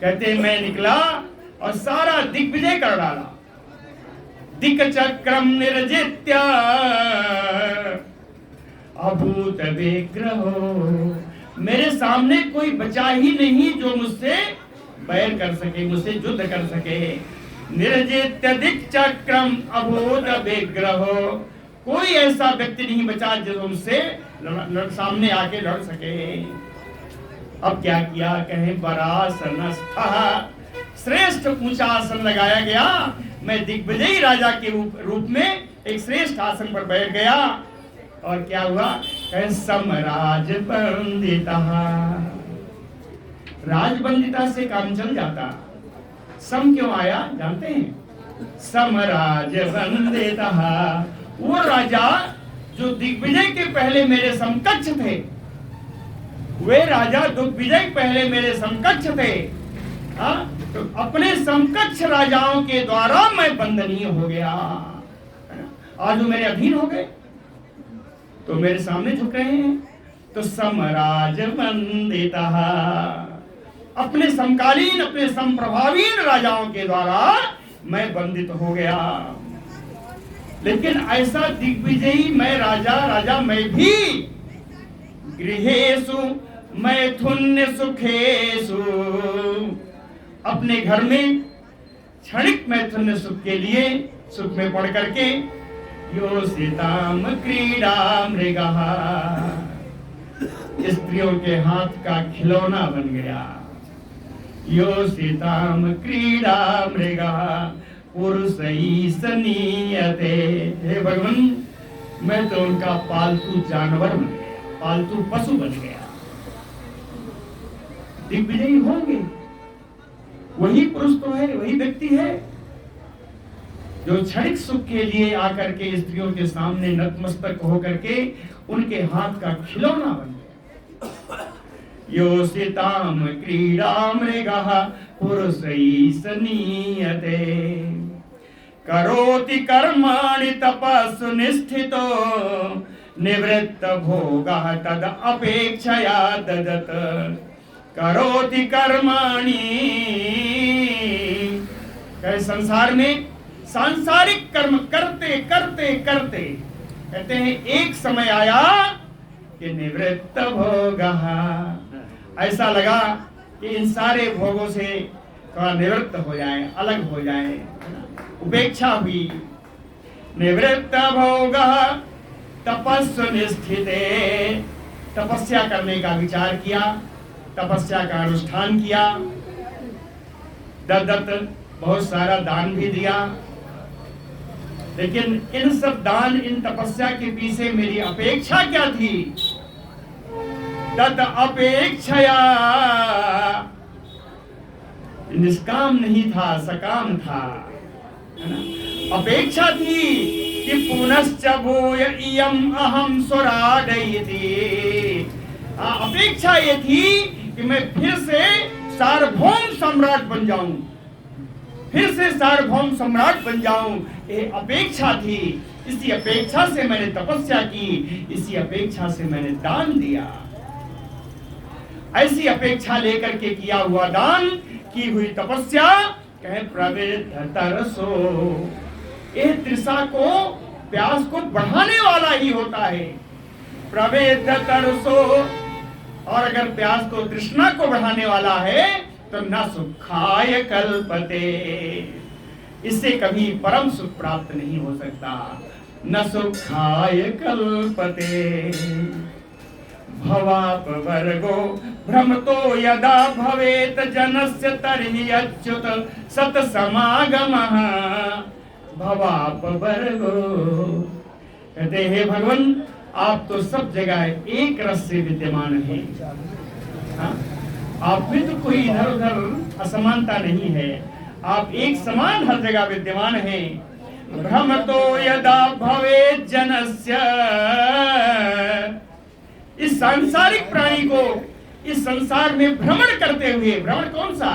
कहते मैं निकला और सारा दिग्विजय कर डाला। दिक चक्रम निर्जित्य अभूत विग्रहो, मेरे सामने कोई बचा ही नहीं जो मुझसे बैर कर सके, मुझसे युद्ध कर सके। निर्जित्य दिक चक्रम अभूत विग्रहो, कोई ऐसा व्यक्ति नहीं बचा जो मुझसे सामने आके लड़ सके। अब क्या किया? कहे वरासनस्था श्रेष्ठ ऊंचा आसन लगाया गया। मैं दिग्विजयी राजा के रूप में एक श्रेष्ठ आसन पर बैठ गया। और क्या हुआ? समराज बंदिता, राजबंदिता से काम चल जाता। सम क्यों आया जानते हैं? समराज बंदिता, वो राजा जो दिग्विजय के पहले मेरे समकक्ष थे, वे राजा दिग्विजय पहले मेरे समकक्ष थे। तो अपने समकक्ष राजाओं के द्वारा मैं बंदनीय हो गया। आज वो मेरे अधीन हो गए, तो मेरे सामने झुक रहे हैं। तो समराज वंदिता, अपने समकालीन अपने समप्रभावीन राजाओं के द्वारा मैं वंदित हो गया। लेकिन ऐसा दिग्विजयी मैं राजा मैं भी गृहेषु मैथुन्य सुखेषु, अपने घर में क्षणिक मैथुन्य सुख के लिए सुख में पड़ करके योषिताम क्रीडा मृगः, स्त्रियों के हाथ का खिलौना बन गया। योषिताम क्रीडा मृगः पुरुषैः सनीयते, हे भगवान मैं तो उनका पालतू जानवर बन गया, पालतू पशु बन गया। दिग्विजयी होंगे, वही पुरुष तो है, वही व्यक्ति है जो क्षणिक सुख के लिए आकर के स्त्रियों के सामने नतमस्तक होकर के उनके हाथ का खिलौना बन गया। योषिताम क्रीडा मृगः पुरुषैः सनीयते, करोति कर्माणि तपस्सु निष्ठितो निवृत्त भोगः तद अपेक्षया ददत। करोति कर्माणि, संसार में सांसारिक कर्म करते करते करते कहते हैं एक समय आया कि निवृत्त भोगः, ऐसा लगा कि इन सारे भोगों से थोड़ा निवृत्त हो जाए, अलग हो जाए, उपेक्षा हुई। निवृत्त भोगः तपस्सु निष्ठिते, तपस्या करने का विचार किया, तपस्या का अनुष्ठान किया। दत्त बहुत सारा दान भी दिया, लेकिन इन सब दान इन तपस्या के पीछे मेरी अपेक्षा क्या थी? तत् अपेक्षया, निष्काम नहीं था, सकाम था, है ना? अपेक्षा थी कि पुनश्च भूय इयम् अहं स्वराडयति, अपेक्षा ये थी कि मैं फिर से सार्वभौम सम्राट बन जाऊं, फिर से सार्वभौम सम्राट बन जाऊं, ये अपेक्षा थी। इसी अपेक्षा से मैंने तपस्या की, इसी अपेक्षा से मैंने दान दिया। ऐसी अपेक्षा लेकर के किया हुआ दान, की हुई तपस्या कहे प्रवृद्ध तरसो, ये तृषा को, प्यास को बढ़ाने वाला ही होता है। प्रवृद्ध तरसो, और अगर प्यास को, तृष्णा को बढ़ाने वाला है तो न सुखाय कल्पते, इससे कभी परम सुख प्राप्त नहीं हो सकता। न सुखाय कल्पते भवापवर्गो भ्रमतो यदा भवेत जनस्य तर्हि अच्युत सतसमागमः भवापवर्गो। कहते हे भगवान आप तो सब जगह एक रस से विद्यमान हैं, आप में तो कोई इधर उधर असमानता नहीं है, आप एक समान हर जगह विद्यमान हैं। भ्रमतो यदा भवेत् जनस्य, इस सांसारिक प्राणी को इस संसार में भ्रमण करते हुए, भ्रमण कौन सा?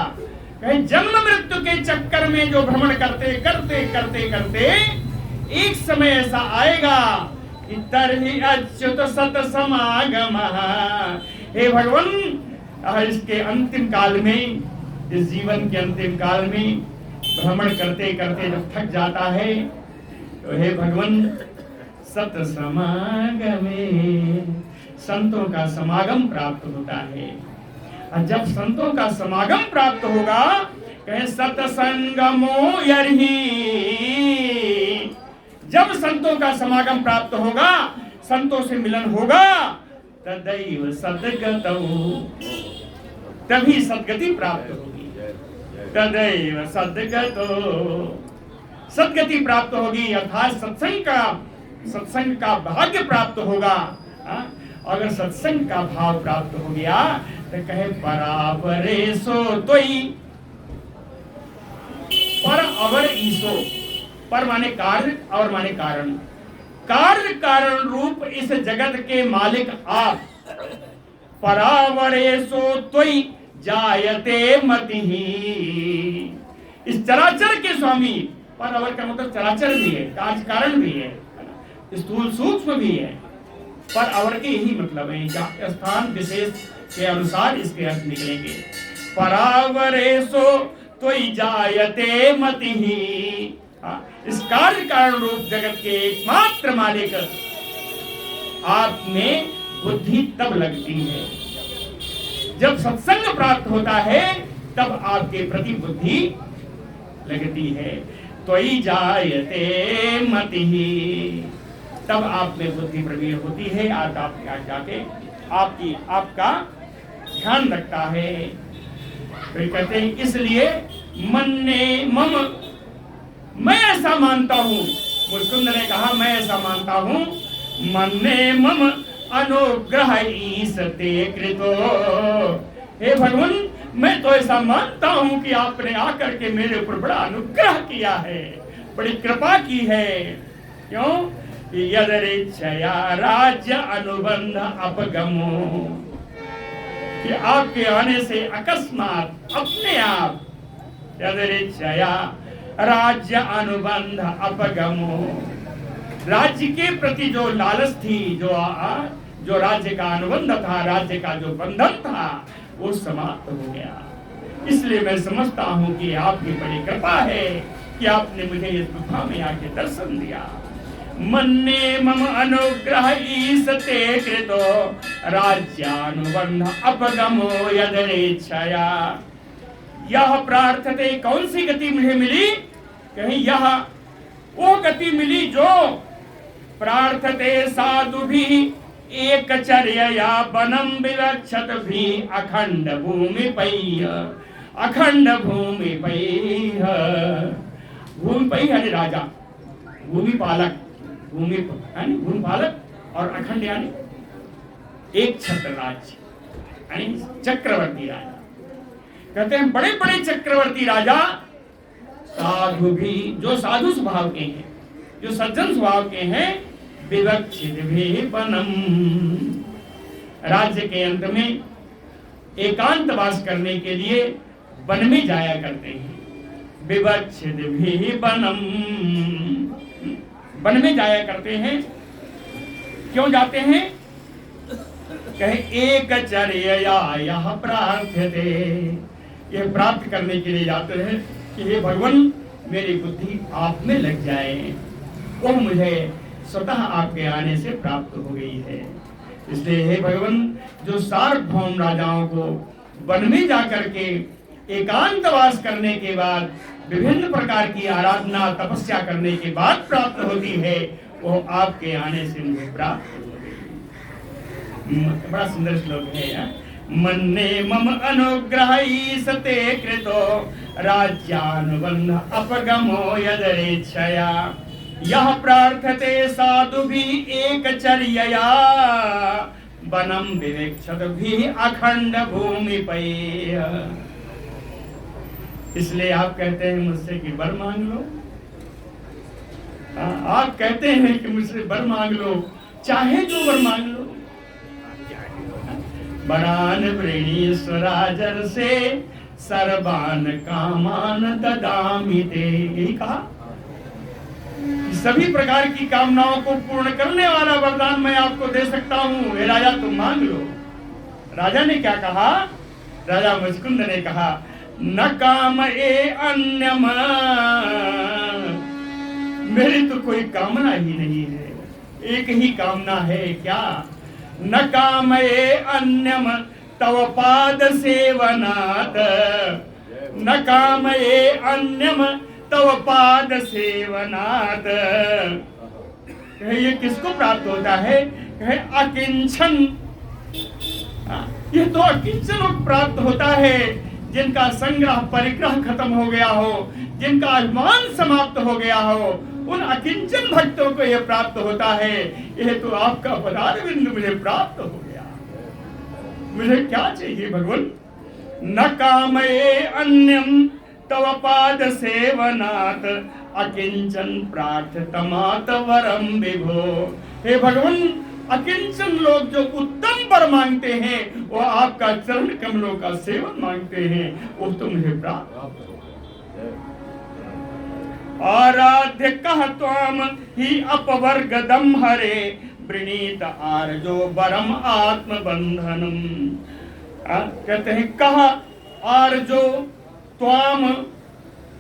कहीं जन्म मृत्यु के चक्कर में जो भ्रमण करते करते करते करते एक समय ऐसा आएगा कि तर्हि अच्युत सत समागमः, हे भगवान इसके अंतिम काल में, इस जीवन के अंतिम काल में भ्रमण करते करते जब थक जाता है तो हे भगवान सत समागमे, संतों का समागम प्राप्त होता है। और जब संतों का समागम प्राप्त होगा, कहे सतसंगमो यर्हि, जब संतों का समागम प्राप्त होगा, संतों से मिलन होगा, तदैव सद्गतौ, तभी सद्गति प्राप्त होगी। तदैव सद्गतो, सद्गति प्राप्त होगी अर्थात सत्संग का भाग्य प्राप्त होगा। अगर सत्संग का भाव प्राप्त हो गया तो कहे परावरे सो तोई, पर अवर ईसो, पर माने कार्य और माने कारण, कार्य कारण रूप इस जगत के मालिक आप। परावरे सो तोई जायते मतिहि, इस चराचर के स्वामी, पर अवर का मतलब चराचर भी है, कार्य कारण भी है, स्थूल सूक्ष्म भी है, पर अवर के यही मतलब है, स्थान विशेष के अनुसार इसके अर्थ निकलेंगे। परावरे सो तोई जायते मतिहि, इस कार्य कारण रूप जगत के एकमात्र मालिक आप में बुद्धि तब लगती है, जब सत्संग प्राप्त होता है तब आपके प्रति बुद्धि लगती है। त्वयि जायते मतिहि, तब आप में बुद्धि प्रवीण होती है, आज आप जाके आपका ध्यान रखता है। फिर कहते हैं इसलिए मन ने मम, मैं ऐसा मानता हूं, मुकुंद ने कहा मैं ऐसा मानता हूं, मन ने मम अनुग्रह ईसते कृतो, हे भगवान मैं तो ऐसा मानता हूं कि आपने आकर के मेरे ऊपर बड़ा अनुग्रह किया है, बड़ी कृपा की है। क्यों? यदरिच्छया राज्य अनुबंध अपगमो, कि आपके आने से अकस्मात अपने आप, यदरिच्छया राज्य अनुबंध अपगमो, राज्य के प्रति जो लालच थी, जो राज्य का अनुबंध था, राज्य का जो बंधन था, वो समाप्त हो गया। इसलिए मैं समझता हूं कि आपकी बड़ी कृपा है कि आपने मुझे इस गुफा में आके दर्शन दिया। मन्ने मम अनुग्रह ईसते कृतो राज्यानुबंध अपगमो यदरेच्छया, यह प्रार्थते, कौन सी गति मुझे मिली? कहीं यह वो गति मिली जो प्रार्थते साधु भी एक चर्या वनम विवक्षत भी अखंड भूमि पैह, अखंड भूमि पैह, भूमि पैह यानी राजा, भूमि पालक, भूमि यानी भूमि पालक, और अखंड यानी एक छत्र राज्य यानी चक्रवर्ती राजा। कहते हैं बड़े बड़े चक्रवर्ती राजा साधु भी, जो साधु स्वभाव के हैं, जो सज्जन स्वभाव के हैं, विवक्षित भी वनम, राज्य के अंत में एकांत वास करने के लिए वन में जाया करते हैं। विवक्षित भी वनम, वन में जाया करते हैं। क्यों जाते हैं? कहे एक चर्या यह प्रार्थते, ये प्राप्त करने के लिए जाते हैं कि हे भगवान मेरी बुद्धि आप में लग जाए, वो मुझे स्वतः आपके आने से प्राप्त हो गई है। इसलिए हे भगवान, जो सार्वभौम राजाओं को वन में जाकर के एकांतवास करने के बाद विभिन्न प्रकार की आराधना तपस्या करने के बाद प्राप्त होती है, वो आपके आने से मुझे प्राप्त हो गई। बड़ा सुंदर श्लोक है यार। मन्ने मम अनुग्रह ईसते कृतो राज्यानुबंध अपगमो यदरेच्छया, यह प्रार्थते साधु भी एक चर्या वनम विवेक्षत भी अखंड भूमि पैह। इसलिए आप कहते हैं मुझसे कि वर मांग लो, आप कहते हैं कि मुझसे वर मांग लो, चाहे जो वर मांग लो। वरान वृणीश्वराजर से सर्वान कामान ददामि ते, यही कहा सभी प्रकार की कामनाओं को पूर्ण करने वाला वरदान मैं आपको दे सकता हूं, हे राजा तुम मांग लो। राजा ने क्या कहा? राजा मुचकुंद ने कहा न काम ए अन्यम, मेरी तो कोई कामना ही नहीं है, एक ही कामना है। क्या? न काम ए अन्यम तव पाद सेवनात्, न काम ए अन्यम तव पाद सेवनात्। ये किसको प्राप्त होता है? कहे अकिंचन, ये तो अकिंचन प्राप्त होता है जिनका संग्रह परिग्रह खत्म हो गया हो, जिनका अभिमान समाप्त हो गया हो, उन अकिंचन भक्तों को यह प्राप्त होता है। यह तो आपका पदार बिंदु मुझे प्राप्त हो गया, मुझे क्या चाहिए भगवान? न कामये अन्यम तव पाद सेवनात् अकिंचन प्रार्थतमात् वरम विभो। हे भगवान, अकिंचन लोग जो उत्तम वर मांगते हैं वो आपका चरण कमलों का सेवन मांगते हैं, वो तो मुझे प्राप्त हो। आराध्य कह त्वाम ही अपवर्गदम हरे वृणीत आर्जो वरम आत्म बंधनम। कहते हैं कहा आर्जो त्वाम,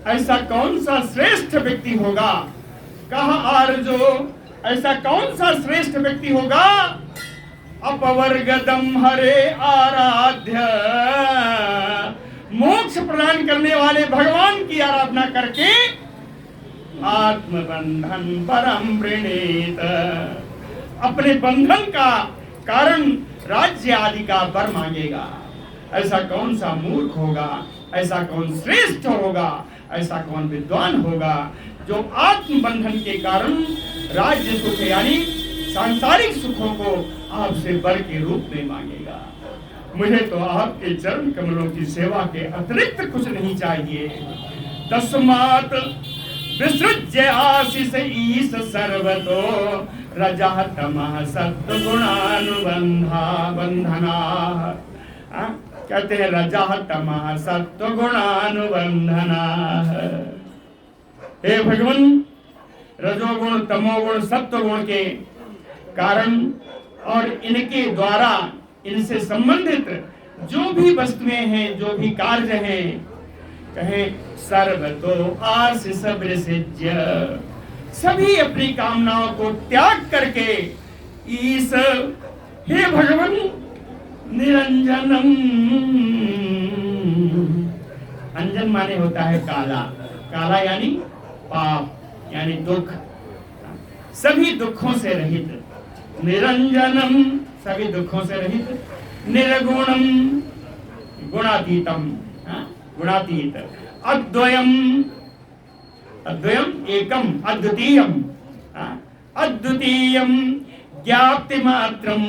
ऐसा कौन सा श्रेष्ठ व्यक्ति होगा? कहा आर्जो, ऐसा कौन सा श्रेष्ठ व्यक्ति होगा? अपवर्गदम हरे आराध्य, मोक्ष प्रदान करने वाले भगवान की आराधना करके आत्मबंधन परम वृणीत, अपने बंधन का कारण राज्य आदि का वर मांगेगा। ऐसा कौन सा मूर्ख होगा, ऐसा कौन श्रेष्ठ होगा, ऐसा कौन विद्वान होगा जो आत्म बंधन के कारण राज्य सुख यानी सांसारिक सुखों को आपसे वर के रूप में मांगेगा। मुझे तो आपके चरण कमलों की सेवा के अतिरिक्त कुछ नहीं चाहिए। तस्मात् विसृज्य आशीष ईश सर्वतो रजः तमः सत्वगुणानुबंधा बंधना। कहते हैं रजः तमः सत्वगुणानुबंधना। हे भगवान, रजोगुण तमोगुण सत्वगुण के कारण और इनके द्वारा इनसे संबंधित जो भी वस्तुएं हैं, जो भी कार्य हैं, कहे सर्वतो आशीष विसृज्य, सभी अपनी कामनाओं को त्याग करके ईश, हे भगवान, निरंजनम, अंजन माने होता है काला, काला यानी पाप यानी दुख, सभी दुखों से रहित, निरंजनम सभी दुखों से रहित, निर्गुणम गुणातीतम, गुणातीत, अद्वयम, अद्वयम एकम, अद्वितीयम, अद्वितीयम, ज्ञाप्ति मात्रम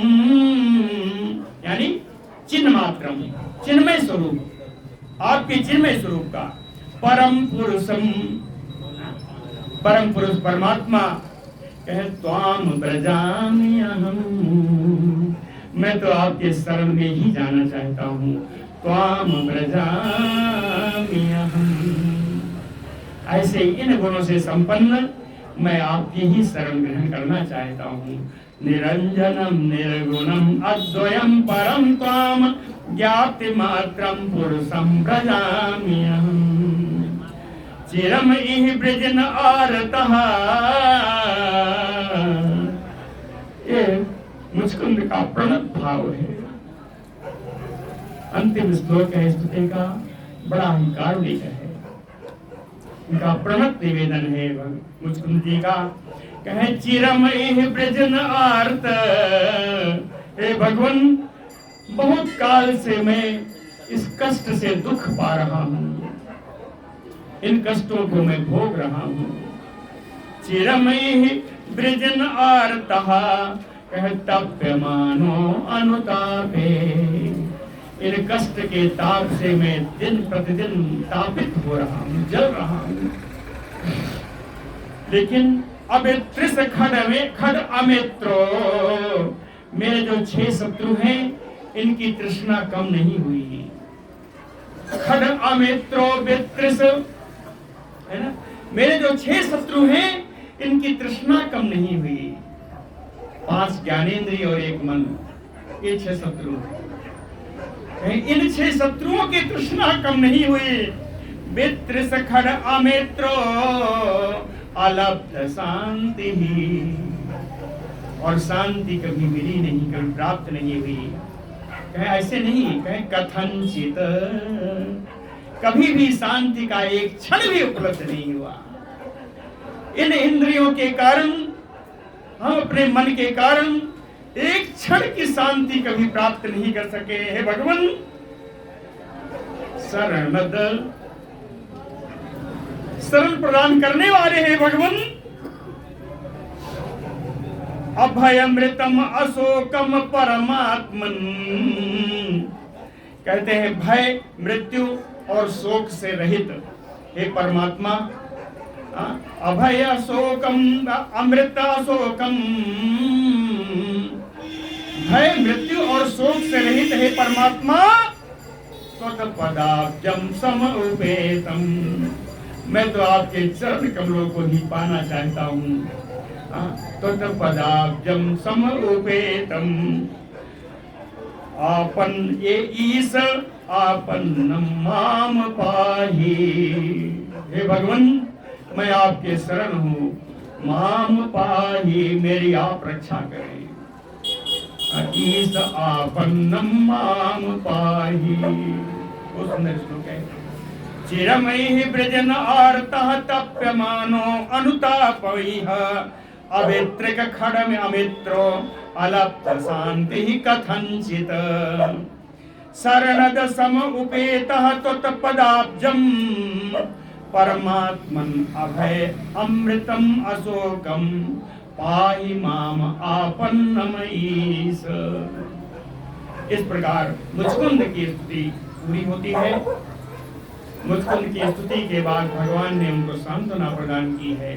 यानी चिन्ह मात्रम, चिन्मय स्वरूप, आपके चिन्मय स्वरूप का, परम पुरुषम, परम पुरुष परमात्मा, कहे त्वाम ब्रजामि अहम, मैं तो आपके शरण में ही जाना चाहता हूँ। त्वाम ब्रजामि अहम, ऐसे इन गुणों से संपन्न मैं आपकी ही शरण ग्रहण करना चाहता हूँ। निरंजनम निर्गुणम अद्वयम परम त्वाम ज्ञाप्ति मात्रम पुरुषम ब्रजामि अहम। चिरम इह ब्रजन आरतः, ये मुचकुंद का प्रणत भाव है। अंतिम श्लोक है स्तुति का, बड़ा ही कारुणिक है, इनका प्रणत निवेदन है मुचकुंद जी का। कहे चिरम इह ब्रजन आर्त, हे भगवान, बहुत काल से मैं इस कष्ट से दुख पा रहा हूँ, इन कष्टों को मैं भोग रहा हूँ। चिरम इह ब्रजन आर्तः, कह तप्यमानो अनुतापे, इन कष्ट के ताप से मैं दिन प्रतिदिन तापित हो रहा हूँ, जल रहा हूँ। लेकिन अब त्रिस खड अमित्रो, मेरे जो 6 शत्रु हैं इनकी तृष्णा कम नहीं हुई। खड अमित्रो वित्रिस, है ना, मेरे जो 6 शत्रु हैं इनकी तृष्णा कम नहीं हुई। 5 ज्ञानेंद्रिय और 1 मन, ये 6 शत्रु, इन 6 शत्रुओं की तृष्णा कम नहीं हुई। वित्रिस खड अमित्रो अलब्ध शांति, और शांति कभी मिली नहीं, कभी प्राप्त नहीं हुई। कहे ऐसे नहीं, कहे कथनचित, कभी भी शांति का एक क्षण भी उपलब्ध नहीं हुआ। इन इंद्रियों के कारण, हम अपने मन के कारण एक क्षण की शांति कभी प्राप्त नहीं कर सके। हे भगवान, शरणद, शरण प्रदान करने वाले हैं भगवान। अभयमृतम अशोकम परमात्मन, कहते हैं भय, मृत्यु और शोक से रहित हे परमात्मा। अभय शोकम अमृत शोकम, भय, मृत्यु और शोक से रहित हे परमात्मा। त्वत्पदाब्जं समुपेतम, मैं तो आपके चरण कमलों को ही पाना चाहता हूँ। त्वत्पदाब्जं समुपेतम, आपन ये ईश आपन्नम माम पाहि, हे भगवान मैं आपके शरण हूँ, माम पाहि, मेरी आप रक्षा करें। ईश आपन्नम माम पाहि, वो सुंदर श्लोक है। चिरमयि ब्रजन आर्तः तप्यमानो अनुतापैः, अवित्रिक खड्ग अमित्रो अलप्त शांति कथंचित्, शरणद सम उपेतः त्वत्पदाब्जं परमात्मन अभय अमृतम अशोकम पाहि माम आपन्नमईश। इस प्रकार मुचकुंद की स्तुति पूरी होती है। मुचकुंद की स्तुति के बाद भगवान ने उनको सांत्वना प्रदान की है।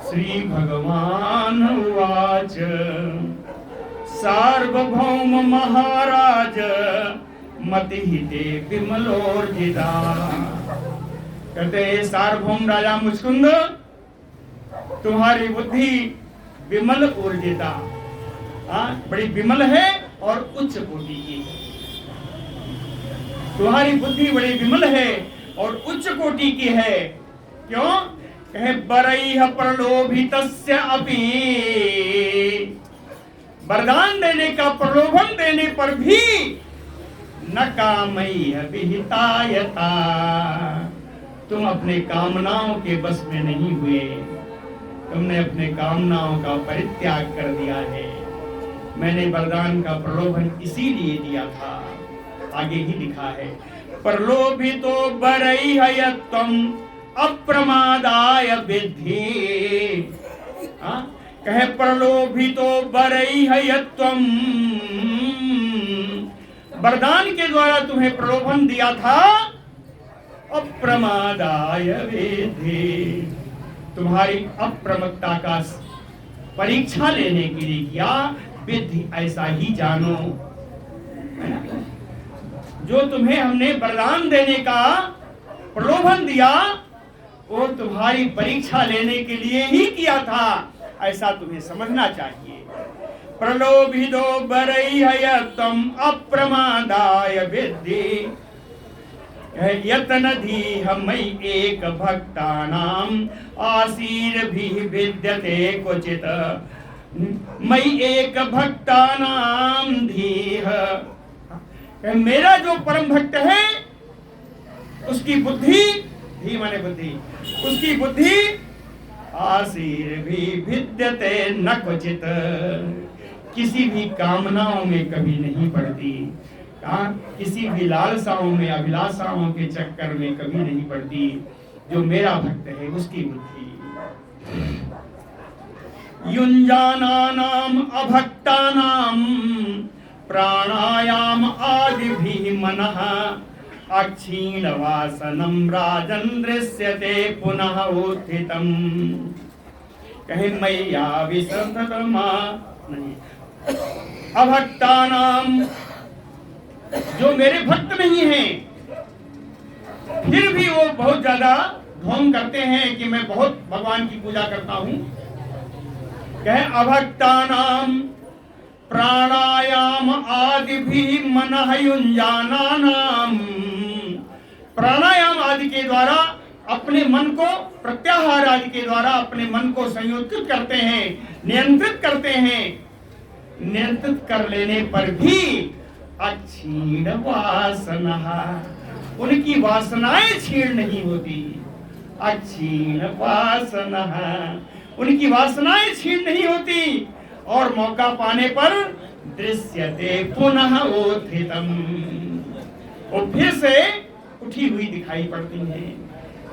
श्री भगवान उवाच सार्वभौम महाराज मतिहिते विमलोर्जिता, कहते हैं सार्वभौम राजा मुचकुंद, तुम्हारी बुद्धि विमल ऊर्जिता, बड़ी विमल है और उच्च कोटि की है। तुम्हारी बुद्धि बड़ी विमल है और उच्च कोटि की है। क्यों? कहे बरैह प्रलोभितस्य अपि, वरदान देने का प्रलोभन देने पर भी न कामैः विहितायता, तुम अपने कामनाओं के बस में नहीं हुए, तुमने अपने कामनाओं का परित्याग कर दिया है। मैंने वरदान का प्रलोभन इसीलिए दिया था। आगे ही लिखा है प्रलोभितो बरैः यत्त्वम् अप्रमादाय विद्धि, कहे प्रलोभितो बरैः यत्त्वम्, वरदान के द्वारा तुम्हें प्रलोभन दिया था, अप्रमादाय विद्धि, तुम्हारी अप्रमत्ता का परीक्षा लेने के लिए किया। विद्धि, ऐसा ही जानो, जो तुम्हें हमने वरदान देने का प्रलोभन दिया वो तुम्हारी परीक्षा लेने के लिए ही किया था, ऐसा तुम्हें समझना चाहिए। प्रलोभितो बरैः यत्त्वम् अप्रमादाय विद्धि, यतनधीह मयि एक भक्तानाम आशीर्भिः विद्यते क्वचित्, मयि एक भक्तानाम धीह, मेरा जो परम भक्त है उसकी बुद्धि, धी माने बुद्धि, उसकी बुद्धि आशीर्भिः विद्यते न क्वचित्, किसी भी कामनाओं में कभी नहीं पड़ती, किसी भी लालसाओं में अभिलाषाओं के चक्कर में कभी नहीं पड़ती। जो मेरा भक्त है उसकी बुद्धि। युञ्जानानाम अभक्तानाम प्राणायाम आदिभिः मनः अक्षीण वासनम राजन् दृश्यते पुनः उत्थितम्, कहे मैया विसंततमा नहीं। अभक्तानाम, जो मेरे भक्त नहीं हैं फिर भी वो बहुत ज्यादा ढोंग करते हैं कि मैं बहुत भगवान की पूजा करता हूं, कहे अभक्तानाम प्राणायाम आदिभिः मनः युञ्जानानाम, प्राणायाम आदि के द्वारा अपने मन को, प्रत्याहार आदि के द्वारा अपने मन को संयोजित करते हैं, नियंत्रित करते हैं। नियंत्रित कर लेने पर भी अक्षीण वासना, उनकी वासनाएं क्षीण नहीं होती। अक्षीण वासना, उनकी वासनाएं क्षीण नहीं होती और मौका पाने पर दृश्यते पुनः उत्थितम्, वो फिर से उठ उठी हुई दिखाई पड़ती हैं।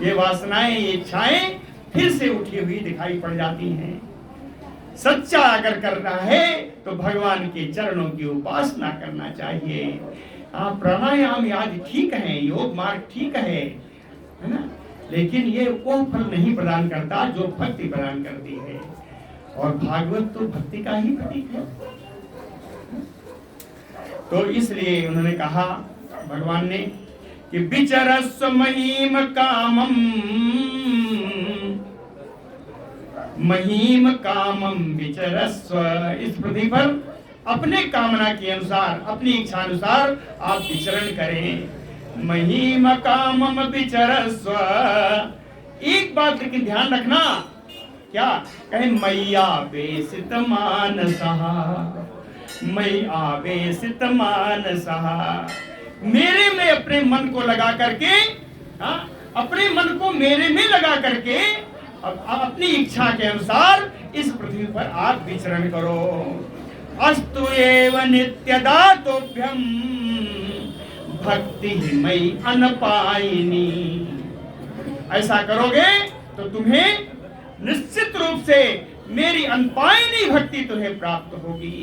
ये वासनाएं, ये इच्छाएं फिर से उठी हुई दिखाई पड़ जाती हैं। सच्चा अगर करना है तो भगवान के चरणों की उपासना करना चाहिए। प्राणायाम आदि ठीक है, योग मार्ग ठीक है ना, लेकिन ये वो फल नहीं प्रदान करता जो भक्ति प्रदान करती है। और भागवत तो भक्ति का ही प्रतीक है। तो इसलिए उन्होंने कहा, भगवान ने, कि विचरस्व महीम कामम, महीम कामम विचरस्व। इस पृथ्वी पर अपने कामना के अनुसार, अपनी इच्छा अनुसार आप विचरण करें। महीम कामम विचरस्व। एक बात लेकिन ध्यान रखना, क्या कहे, मैया बेसित मानसः, मई आवेशित मानसः। मेरे में अपने मन को लगा करके, अपने मन को मेरे में लगा करके अपनी इच्छा के अनुसार इस पृथ्वी पर आप विचरण करो। अस्तु एव नित्यदा तोभ्यम भक्ति मई अनपायिनी। ऐसा करोगे तो तुम्हें निश्चित रूप से मेरी अनपायिनी भक्ति तुम्हें प्राप्त होगी।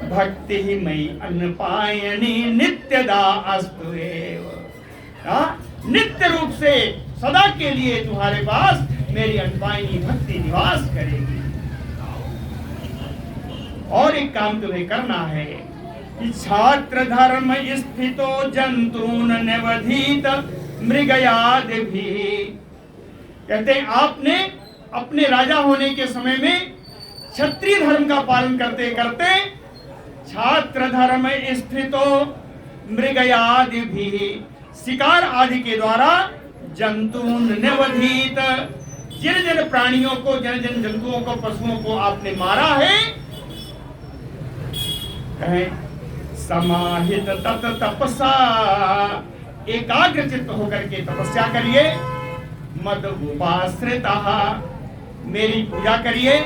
भक्ति ही मई अनपायिनी नित्यदा अस्तु एव। नित्य रूप से सदा के लिए तुम्हारे पास मेरी अनपायिनी भक्ति निवास करेगी। और एक काम तुम्हें करना है कि छात्र धर्म स्थितो जंतून निवधित मृगयादि भी। कहते हैं आपने अपने राजा होने के समय में क्षत्रिय धर्म का पालन करते करते छात्र धर्म स्थितो मृगयादि भी, शिकार आदि के द्वारा जंतून निवधित, जिन जिन प्राणियों को, जिन जिन जंतुओं को, पशुओं को आपने मारा है, समाहित तत तपसा, एकाग्र चित्त होकर के तपस्या करिए। मद उपाश्रिता, मेरी पूजा करिए,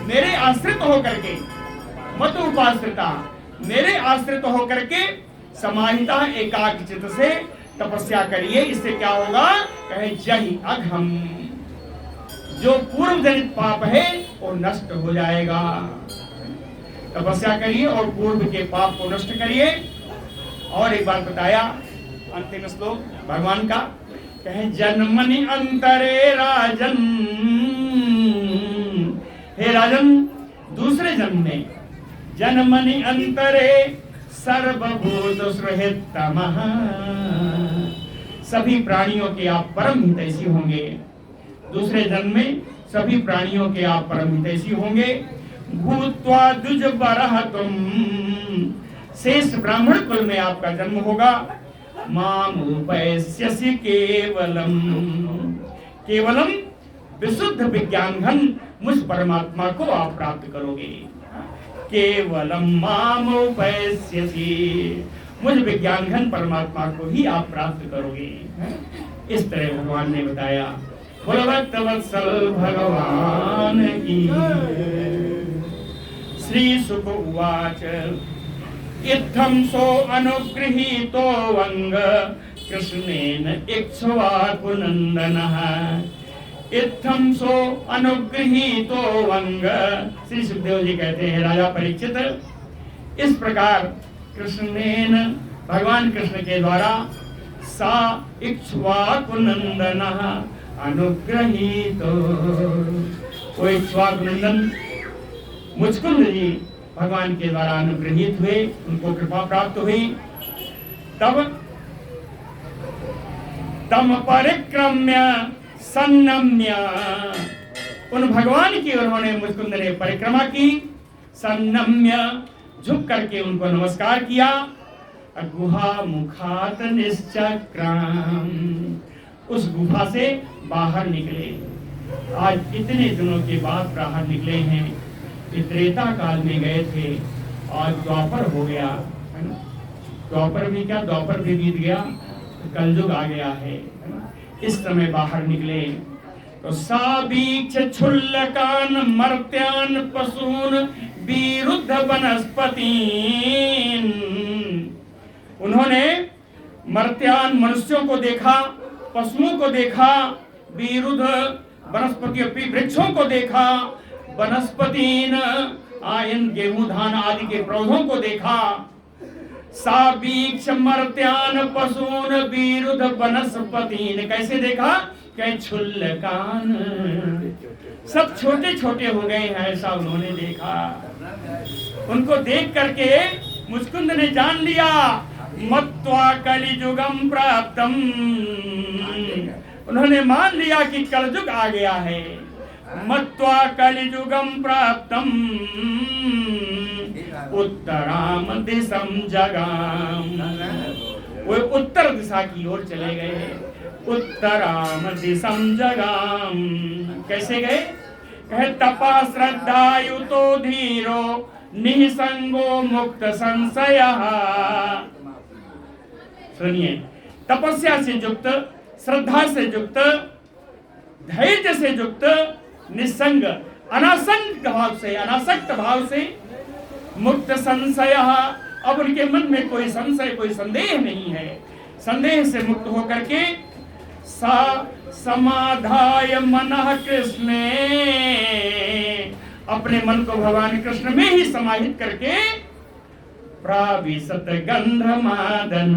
मेरे आश्रित होकर के। मद उपाश्रिता, मेरे आश्रित होकर के समाहिता, एकाग्र चित्त से तपस्या करिए। इससे क्या होगा, कहे जहि अघम, जो पूर्व जनित पाप है वो नष्ट हो जाएगा। तपस्या करिए और पूर्व के पाप को नष्ट करिए। और एक बात बताया, अंतिम श्लोक भगवान का, कहे जन्मनि अंतरे राजन, हे राजन दूसरे जन्म में, जन्मनि अंतरे सर्वभूत सुहृतमः, सभी प्राणियों के आप परम हितैषी होंगे। दूसरे जन्म में सभी प्राणियों के आप परम हितैषी होंगे। भूत्वा द्विज बरह तुम, शेष ब्राह्मण कुल में आपका जन्म होगा। माम उपैस्यसि केवलम, केवलम विशुद्ध विज्ञान घन मुझ परमात्मा को आप प्राप्त करोगे। केवलम माम उपैस्यसि, मुझ विज्ञान घन परमात्मा को ही आप प्राप्त करोगे। इस तरह भगवान ने बताया। बोलो भक्तवत्सल भगवान की। श्री शुक उवाच इत्थं सो अनुगृहीतो वंग कृष्णेन इक्ष्वाकुनंदनः। इत्थं सो अनुगृहीतो वंग, श्री सुखदेव जी कहते हैं, राजा परीक्षित, इस प्रकार कृष्णेन, भगवान कृष्ण के द्वारा, सा इक्ष्वाकुनंदनः अनुग्रहीतो, वो इक्ष्वाकुनंदन मुचकुंद जी भगवान के द्वारा अनुग्रहित हुए, उनको कृपा प्राप्त हुई। तब तम परिक्रम्य सन्नम्य, उन भगवान की उन्होंने, मुचकुंद ने परिक्रमा की। सन्नम्य, झुक करके उनको नमस्कार किया। गुहा मुखात निश्चक्राम, उस गुफा से बाहर निकले। आज इतने दिनों के बाद बाहर निकले हैं। त्रेता काल में गए थे, आज द्वापर हो गया है ना। द्वापर भी क्या, द्वापर भी बीत गया, कलयुग आ गया है ना। इस समय बाहर निकले तो साबीक्ष क्षुल्लकान मर्त्यान पशून विरुद्ध वनस्पति, उन्होंने मर्त्यान मनुष्यों को देखा, पशुओं को देखा, विरुद्ध वनस्पति वृक्षों को देखा, वनस्पतीन आयन गेहूं धान आदि के पौधों को देखा। सावीक्ष मर्त्यान पशून विरुद्ध वनस्पतीन, कैसे देखा? कह क्षुल्लकान, सब छोटे छोटे हो गए हैं, ऐसा उन्होंने देखा। उनको देख करके मुचकुंद ने जान लिया, मत्वा कलिजुगम प्राप्तम, उन्होंने मान लिया कि कलयुग आ गया है। मत्वा कलिजुगम प्राप्तम उत्तराम दिशम जगाम, वो उत्तर दिशा की ओर चले गए। उत्तराम दिशम जगाम, कैसे गए? कहे तपा श्रद्धायुतो धीरो निसंगो मुक्त संशय। सुनिए, तपस्या से युक्त, श्रद्धा से युक्त, धैर्य से युक्त, निसंग अनासक्त भाव से, अनासक्त भाव से, मुक्त संशय, अब उनके मन में कोई संशय, कोई संदेह नहीं है। संदेह से मुक्त होकर के सा समाधाय मनः कृष्णे, अपने मन को भगवान कृष्ण में ही समाहित करके प्राविशत गंधमादन,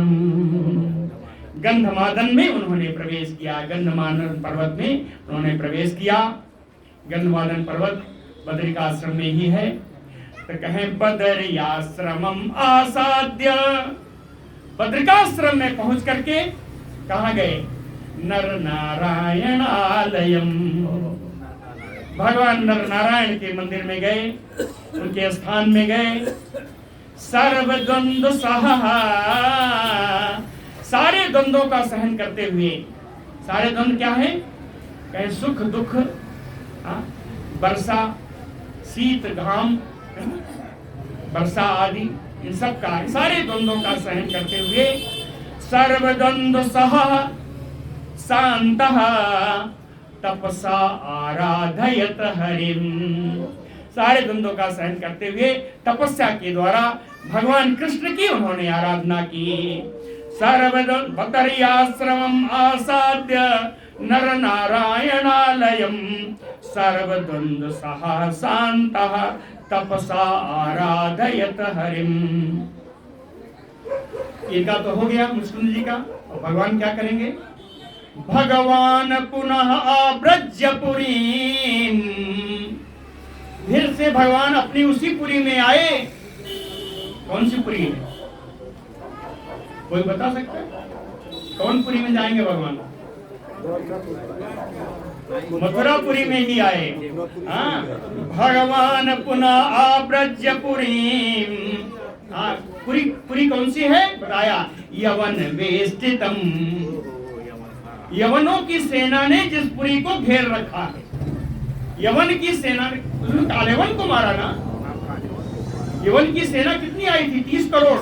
गंधमादन में उन्होंने प्रवेश किया। गंधमादन पर्वत में उन्होंने प्रवेश किया। गंधमादन पर्वत बद्रिकाश्रम में ही है। तो कहें बदरियाश्रमम आसाद्य, बद्रिकाश्रम में पहुंच करके कहाँ गए? नर नारायण आलयम, भगवान नर नारायण के मंदिर में गए, उनके स्थान में गए। सर्व द्वंद्व सहा, सारे द्वंद्वों का सहन करते हुए, सारे द्वंद्व क्या है? कहें सुख दुख, वर्षा शीत घाम, वर्षा आदि, इन सब का, सारे द्वंद्वों का सहन करते हुए सर्व द्वंद्व सह शांतः तपसा आराधयत हरिम, सारे द्वंद्वों का सहन करते हुए तपस्या के द्वारा भगवान कृष्ण की उन्होंने आराधना की। सर्वद्वंद्वाश्रमम आसाद्य नर नारायणालयम सर्वद्वंद्व सहा शांतः तपसा आराधयत हरिम। इनका तो हो गया मुचकुंद जी का। और भगवान क्या करेंगे? भगवान पुनः आव्रज्य पुरीम, फिर से भगवान अपनी उसी पुरी में आए। कौन सी पुरी है? कोई बता सकता है? कौन पुरी में जाएंगे भगवान? मथुरापुरी में ही आए। हाँ, भगवान पुनः आव्रज्य पुरीम। हाँ, पुरी कौन सी है? बताया, यवन वेष्टितम, यवनों की सेना ने जिस पुरी को घेर रखा है। यवन की सेना ने कालेवन को मारा ना। यवन की सेना कितनी आई थी? 30 करोड़।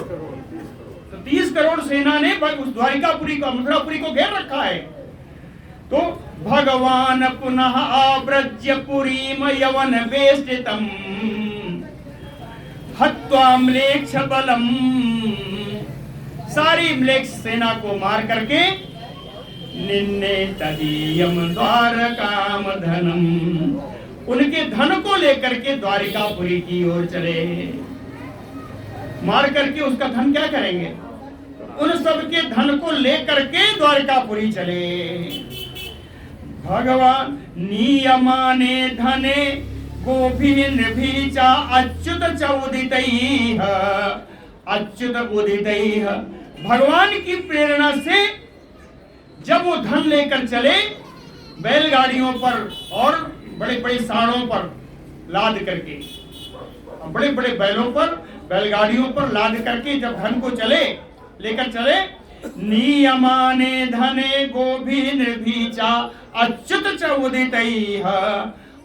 तो 30 करोड़ सेना ने उस द्वारिकापुरी को, मथुरापुरी को घेर रखा है। तो भगवान पुनः आव्रज्य पुरीम यवन वेष्टितम हत्वा म्लेच्छ बलम, सारी म्लेच्छ सेना को मार करके निन्ने तदीयम द्वारकाम धनम, उनके धन को लेकर के द्वारिकापुरी की ओर चले। मार करके उसका धन क्या करेंगे? उन सब के धन को लेकर के द्वारिकापुरी चले। भगवान नियमाने धने गोभिर्नभीचा अच्युत च उदितैः, अच्युत उदितैः, भगवान की प्रेरणा से जब वो धन लेकर चले बैलगाड़ियों पर और बड़े बड़े साड़ों पर लाद करके, बड़े बड़े बैलों पर, बैलगाड़ियों पर लाद करके जब धन को चले लेकर चले, नियमाने धने गोभिर्नभीचा अच्युत च उदितैः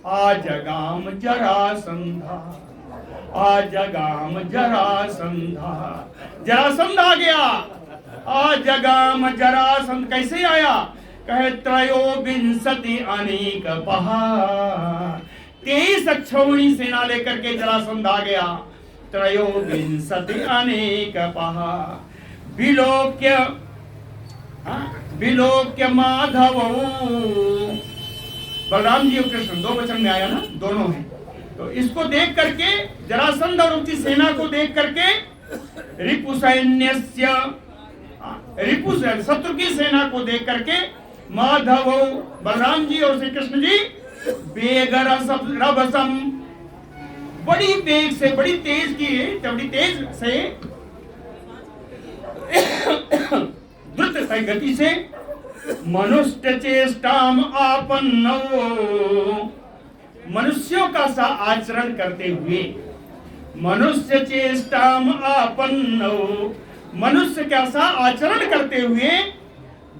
आजगाम जरासंधा, आजगाम जरासंधा, जरासंध आ गया। आजगाम जरासंध कैसे आया? कहे त्रयोविंशति अनेक पहा, 23 अक्षौहिणी सेना लेकर के जरासंध आ गया। त्रयोविंशति अनेक पहा विलोक्य विलोक्य माधव, बलराम जी और कृष्ण दो वचन में आया ना, दोनों हैं। तो इसको देख करके जरासंध और उसकी सेना को देख करके रिपु सैन्यस्य, रिपु शत्रु की सेना को देख करके माधव, बलराम जी और श्री कृष्ण जी बेगर रभसम, बड़ी वेग से, बड़ी तेज की, बड़ी तेज से, द्रुत गति से मनुष्य चेष्टाम आपन्नो, मनुष्यों का सा आचरण करते हुए, मनुष्य चेष्टाम आपन्नो, मनुष्य का सा आचरण करते हुए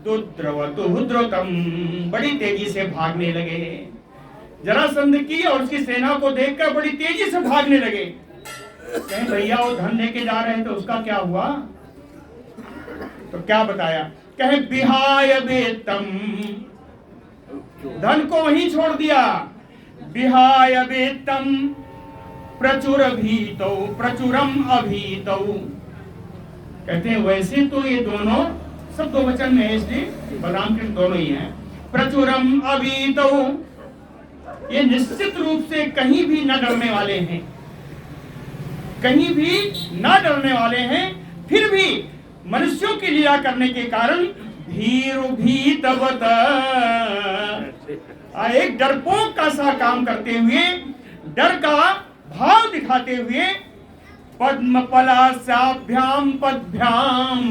दुद्रवतुद्रुतम, बड़ी तेजी से भागने लगे। जरासंध की और उसकी सेना को देखकर बड़ी तेजी से भागने लगे। कहें भैया वो धन लेके जा रहे थे, उसका क्या हुआ? तो क्या बताया? कहे बिहाय वेतम, धन को वहीं छोड़ दिया। बिहाय वेतम प्रचुर भीतौ प्रचुरम अभीतौ, कहते हैं वैसे तो ये दोनों सब दो वचन में है, इसलिए बलराम कृष्ण दोनों ही हैं। प्रचुरम अभीतौ, ये निश्चित रूप से कहीं भी न डरने वाले हैं, कहीं भी न डरने वाले हैं, फिर भी मनुष्यों की लीला करने के कारण भीरु भीतवत, एक डरपोक का सा काम करते हुए, डर का भाव दिखाते हुए, पद्म पलाशाभ्याम पदभ्याम,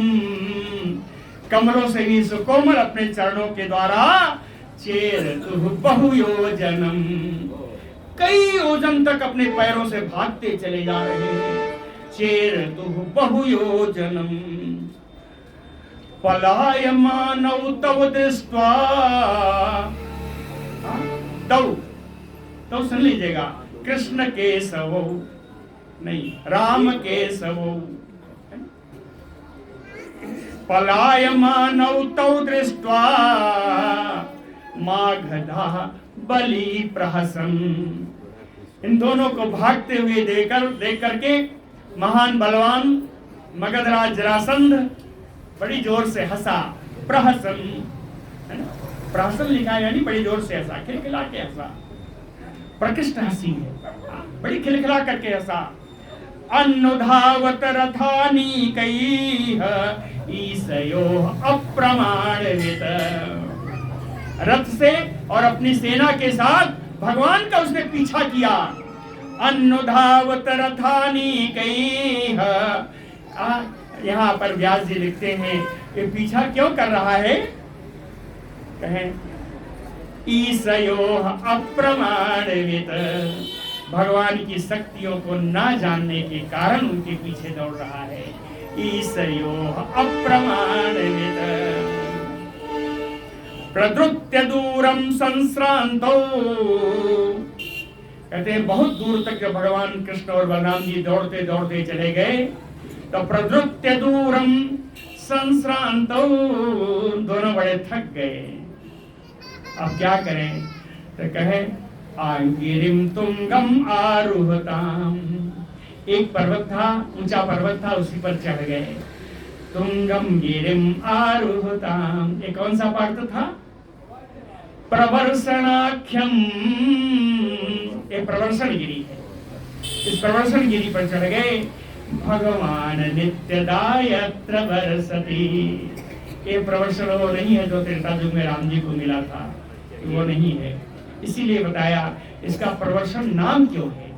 कमलों से भी सुकोमल अपने चरणों के द्वारा चेरतु बहुयोजनम, कई योजन तक अपने पैरों से भागते चले जा रहे हैं। चेरतु बहुयोजनम पलायमानौ तव दृष्ट्वा, तो सुन लीजिएगा, कृष्ण केशवौ नहीं, राम केशवौ, पलायमानौ तौ दृष्ट्वा मागधा बलि प्रहसन, इन दोनों को भागते हुए देख करके महान बलवान मगधराज जरासंध बड़ी जोर से हंसा। प्रहसन है ना, प्रहसन लिखा है यानी बड़ी जोर से हंसा, खिलखिला के हंसा, प्रकृष्ट हंसी है, बड़ी खिलखिला करके हंसा। अनुधावत रथानीकैः ईशयोः अप्रमाणित, रथ से और अपनी सेना के साथ भगवान का उसने पीछा किया। अनुधावत रथानीकैः, यहाँ पर व्यास जी लिखते हैं ये पीछा क्यों कर रहा है? कहें ईशयोः अप्रमाणित, भगवान की शक्तियों को ना जानने के कारण उनके पीछे दौड़ रहा है। ईशयोः अप्रमाणित प्रद्रुत्य दूरम संश्रांतौ, कहते हैं बहुत दूर तक जब भगवान कृष्ण और बलराम जी दौड़ते दौड़ते चले गए तो प्रद्रुत्य दूरम संश्रांतौ, दोनों बड़े थक गए। अब क्या करें? तो कहे आंगिरिम तुंगम आरुहताम, एक पर्वत था, ऊंचा पर्वत था, उसी पर चढ़ गए। तुंगम गिरिम आरुहताम, ये कौन सा पार्ट था? प्रवर्षणाख्यम, ये प्रवर्षण गिरी है, इस प्रवर्षण गिरी पर चढ़ गए। भगवान नित्यदायत्र वर्षति, ये प्रवर्षण वो नहीं है जो त्रेता युग में राम जी को मिला था, वो नहीं है। इसीलिए बताया इसका प्रवर्षण नाम क्यों है।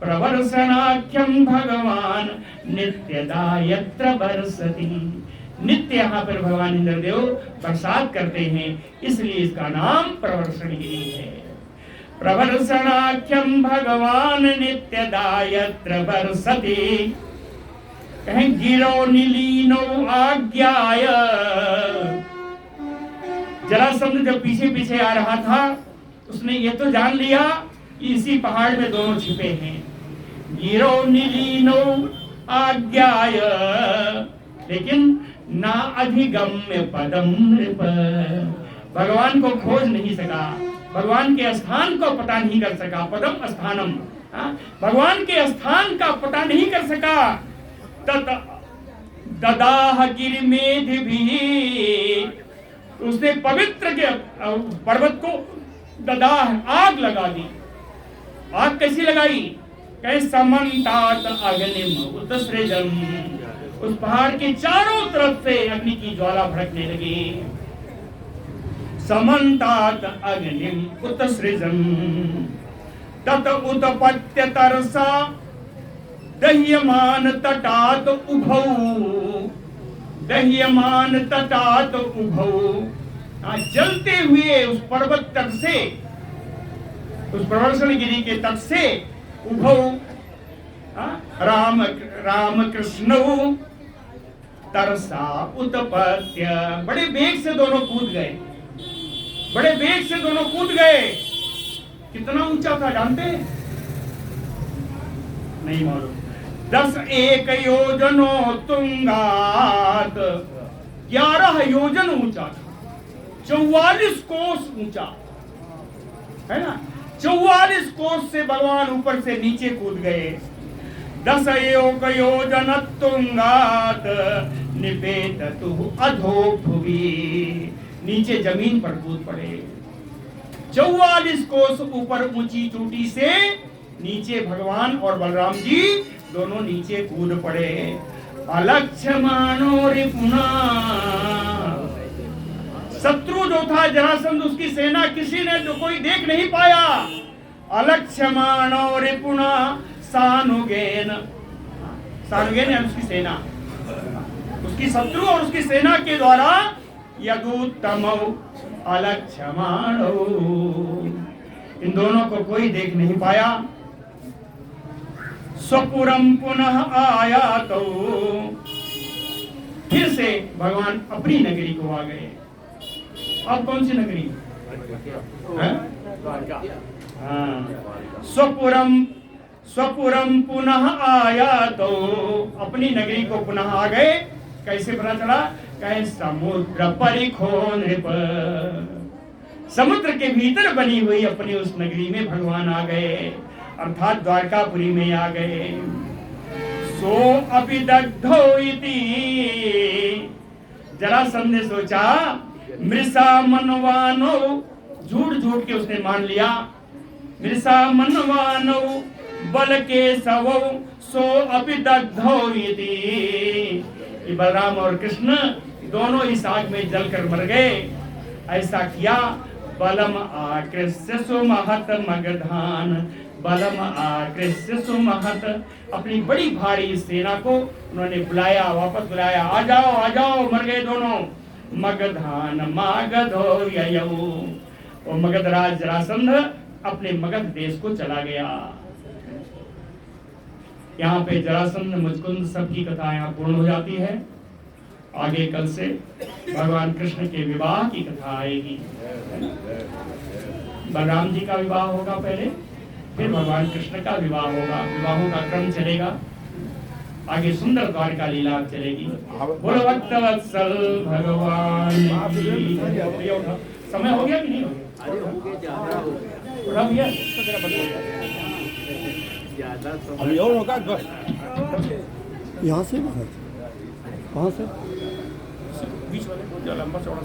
प्रवर्षणाख्यम भगवान नित्यदायत्र वर्षति, नित्य यहाँ पर भगवान इंद्रदेव बरसात करते हैं, इसलिए इसका नाम प्रवर्षण गिरी है। प्रवर्षणाख्यम भगवान नित्यदायत्र वर्षति, कहें गिरो निलीनो आज्ञाय, जरासंध जब पीछे पीछे आ रहा था उसने ये तो जान लिया कि इसी पहाड़ में दोनों छिपे हैं। गिरो निलीनो आज्ञाय, लेकिन ना अधिगम्य पदम नृप, भगवान को खोज नहीं सका, भगवान के स्थान को पता नहीं कर सका। पदम स्थानम, भगवान के स्थान का पता नहीं कर सका। तत ददाह गिरिमेधिभिः तो उसने पवित्र के पर्वत को ददाह आग लगा दी। आग कैसी लगाई? कहे समन्तात अग्निम उत्सृजम, उस पहाड़ के चारों तरफ से अग्नि की ज्वाला भड़कने लगी। समन्तात अग्निम उत्सृजम तत उत्पत्य तरसा दह्यमान तटात उभौ, दह्यमान तटात उभौ, जलते हुए उस पर्वत तट से, उस प्रवर्षणगिरी के तट से उभौ राम कृष्ण तरसा उत्पत्य, बड़े वेग से दोनों कूद गए, बड़े वेग से दोनों कूद गए। कितना ऊंचा था जानते हैं? नहीं मालूम। 10 योजनो तुंगात, 11 योजन ऊंचा था, 44 कोस ऊंचा है ना। 44 कोस से भगवान ऊपर से नीचे कूद गए। 10 योजन तुंगात निपेततु अधो भुवि, नीचे जमीन पर कूद पड़े। 44 कोस ऊपर ऊंची चोटी से नीचे भगवान और बलराम जी दोनों नीचे कूद पड़े। अलक्ष्यमाणो रिपुना, शत्रु जो था जरासंध, उसकी सेना किसी ने जो कोई देख नहीं पाया। अलक्ष्यमाणो रिपुना सानुगेन, सानुगेन है उसकी सेना, उसकी शत्रु और उसकी सेना के द्वारा यदुत्तमौ अलक्ष्यमाणो, इन दोनों को कोई देख नहीं पाया। स्वपुरम पुनः आयातो, फिर से भगवान अपनी नगरी को आ गए। अब कौन सी नगरी? स्वपुरम पुनः आयातो, अपनी नगरी को पुनः आ गए। कैसे पता चला? कहे समुद्र परिखो नृप, समुद्र के भीतर बनी हुई अपनी उस नगरी में भगवान आ गए, अर्थात द्वारकापुरी में आ गए। सो अभिदग्धो इति, जरासंध ने सोचा मृषा मनवानो, झूठ झूठ के उसने मान लिया। मृषा मनवानो बल के सवो सो अभिदग्धो इति, बलराम और कृष्ण दोनों इस आग में जलकर मर गए। ऐसा किया। बलम आकृष्य सुमहत मगधान, बलम आकृष्य सुमहत, अपनी बड़ी भारी सेना को उन्होंने बुलाया, वापस बुलाया, आ जाओ आ जाओ, मर गए दोनों। मगधान मागधो ययौ, और मगधराज जरासंध अपने मगध देश को चला गया। यहाँ पे जरासंध मुचकुंद सबकी कथा यहाँ पूर्ण हो जाती है। आगे कल से भगवान कृष्ण के विवाह की कथा आएगी। बलराम जी का विवाह होगा पहले, फिर भगवान कृष्ण का विवाह होगा। विवाहों का क्रम चलेगा। आगे सुंदर द्वारका लीला चलेगी। बोलो भक्तवत्सल भगवान। समय हो गया कि नहीं हो गया? अभी और होगा। यहाँ से कहाँ से? बीच वाले लंबा चौड़ा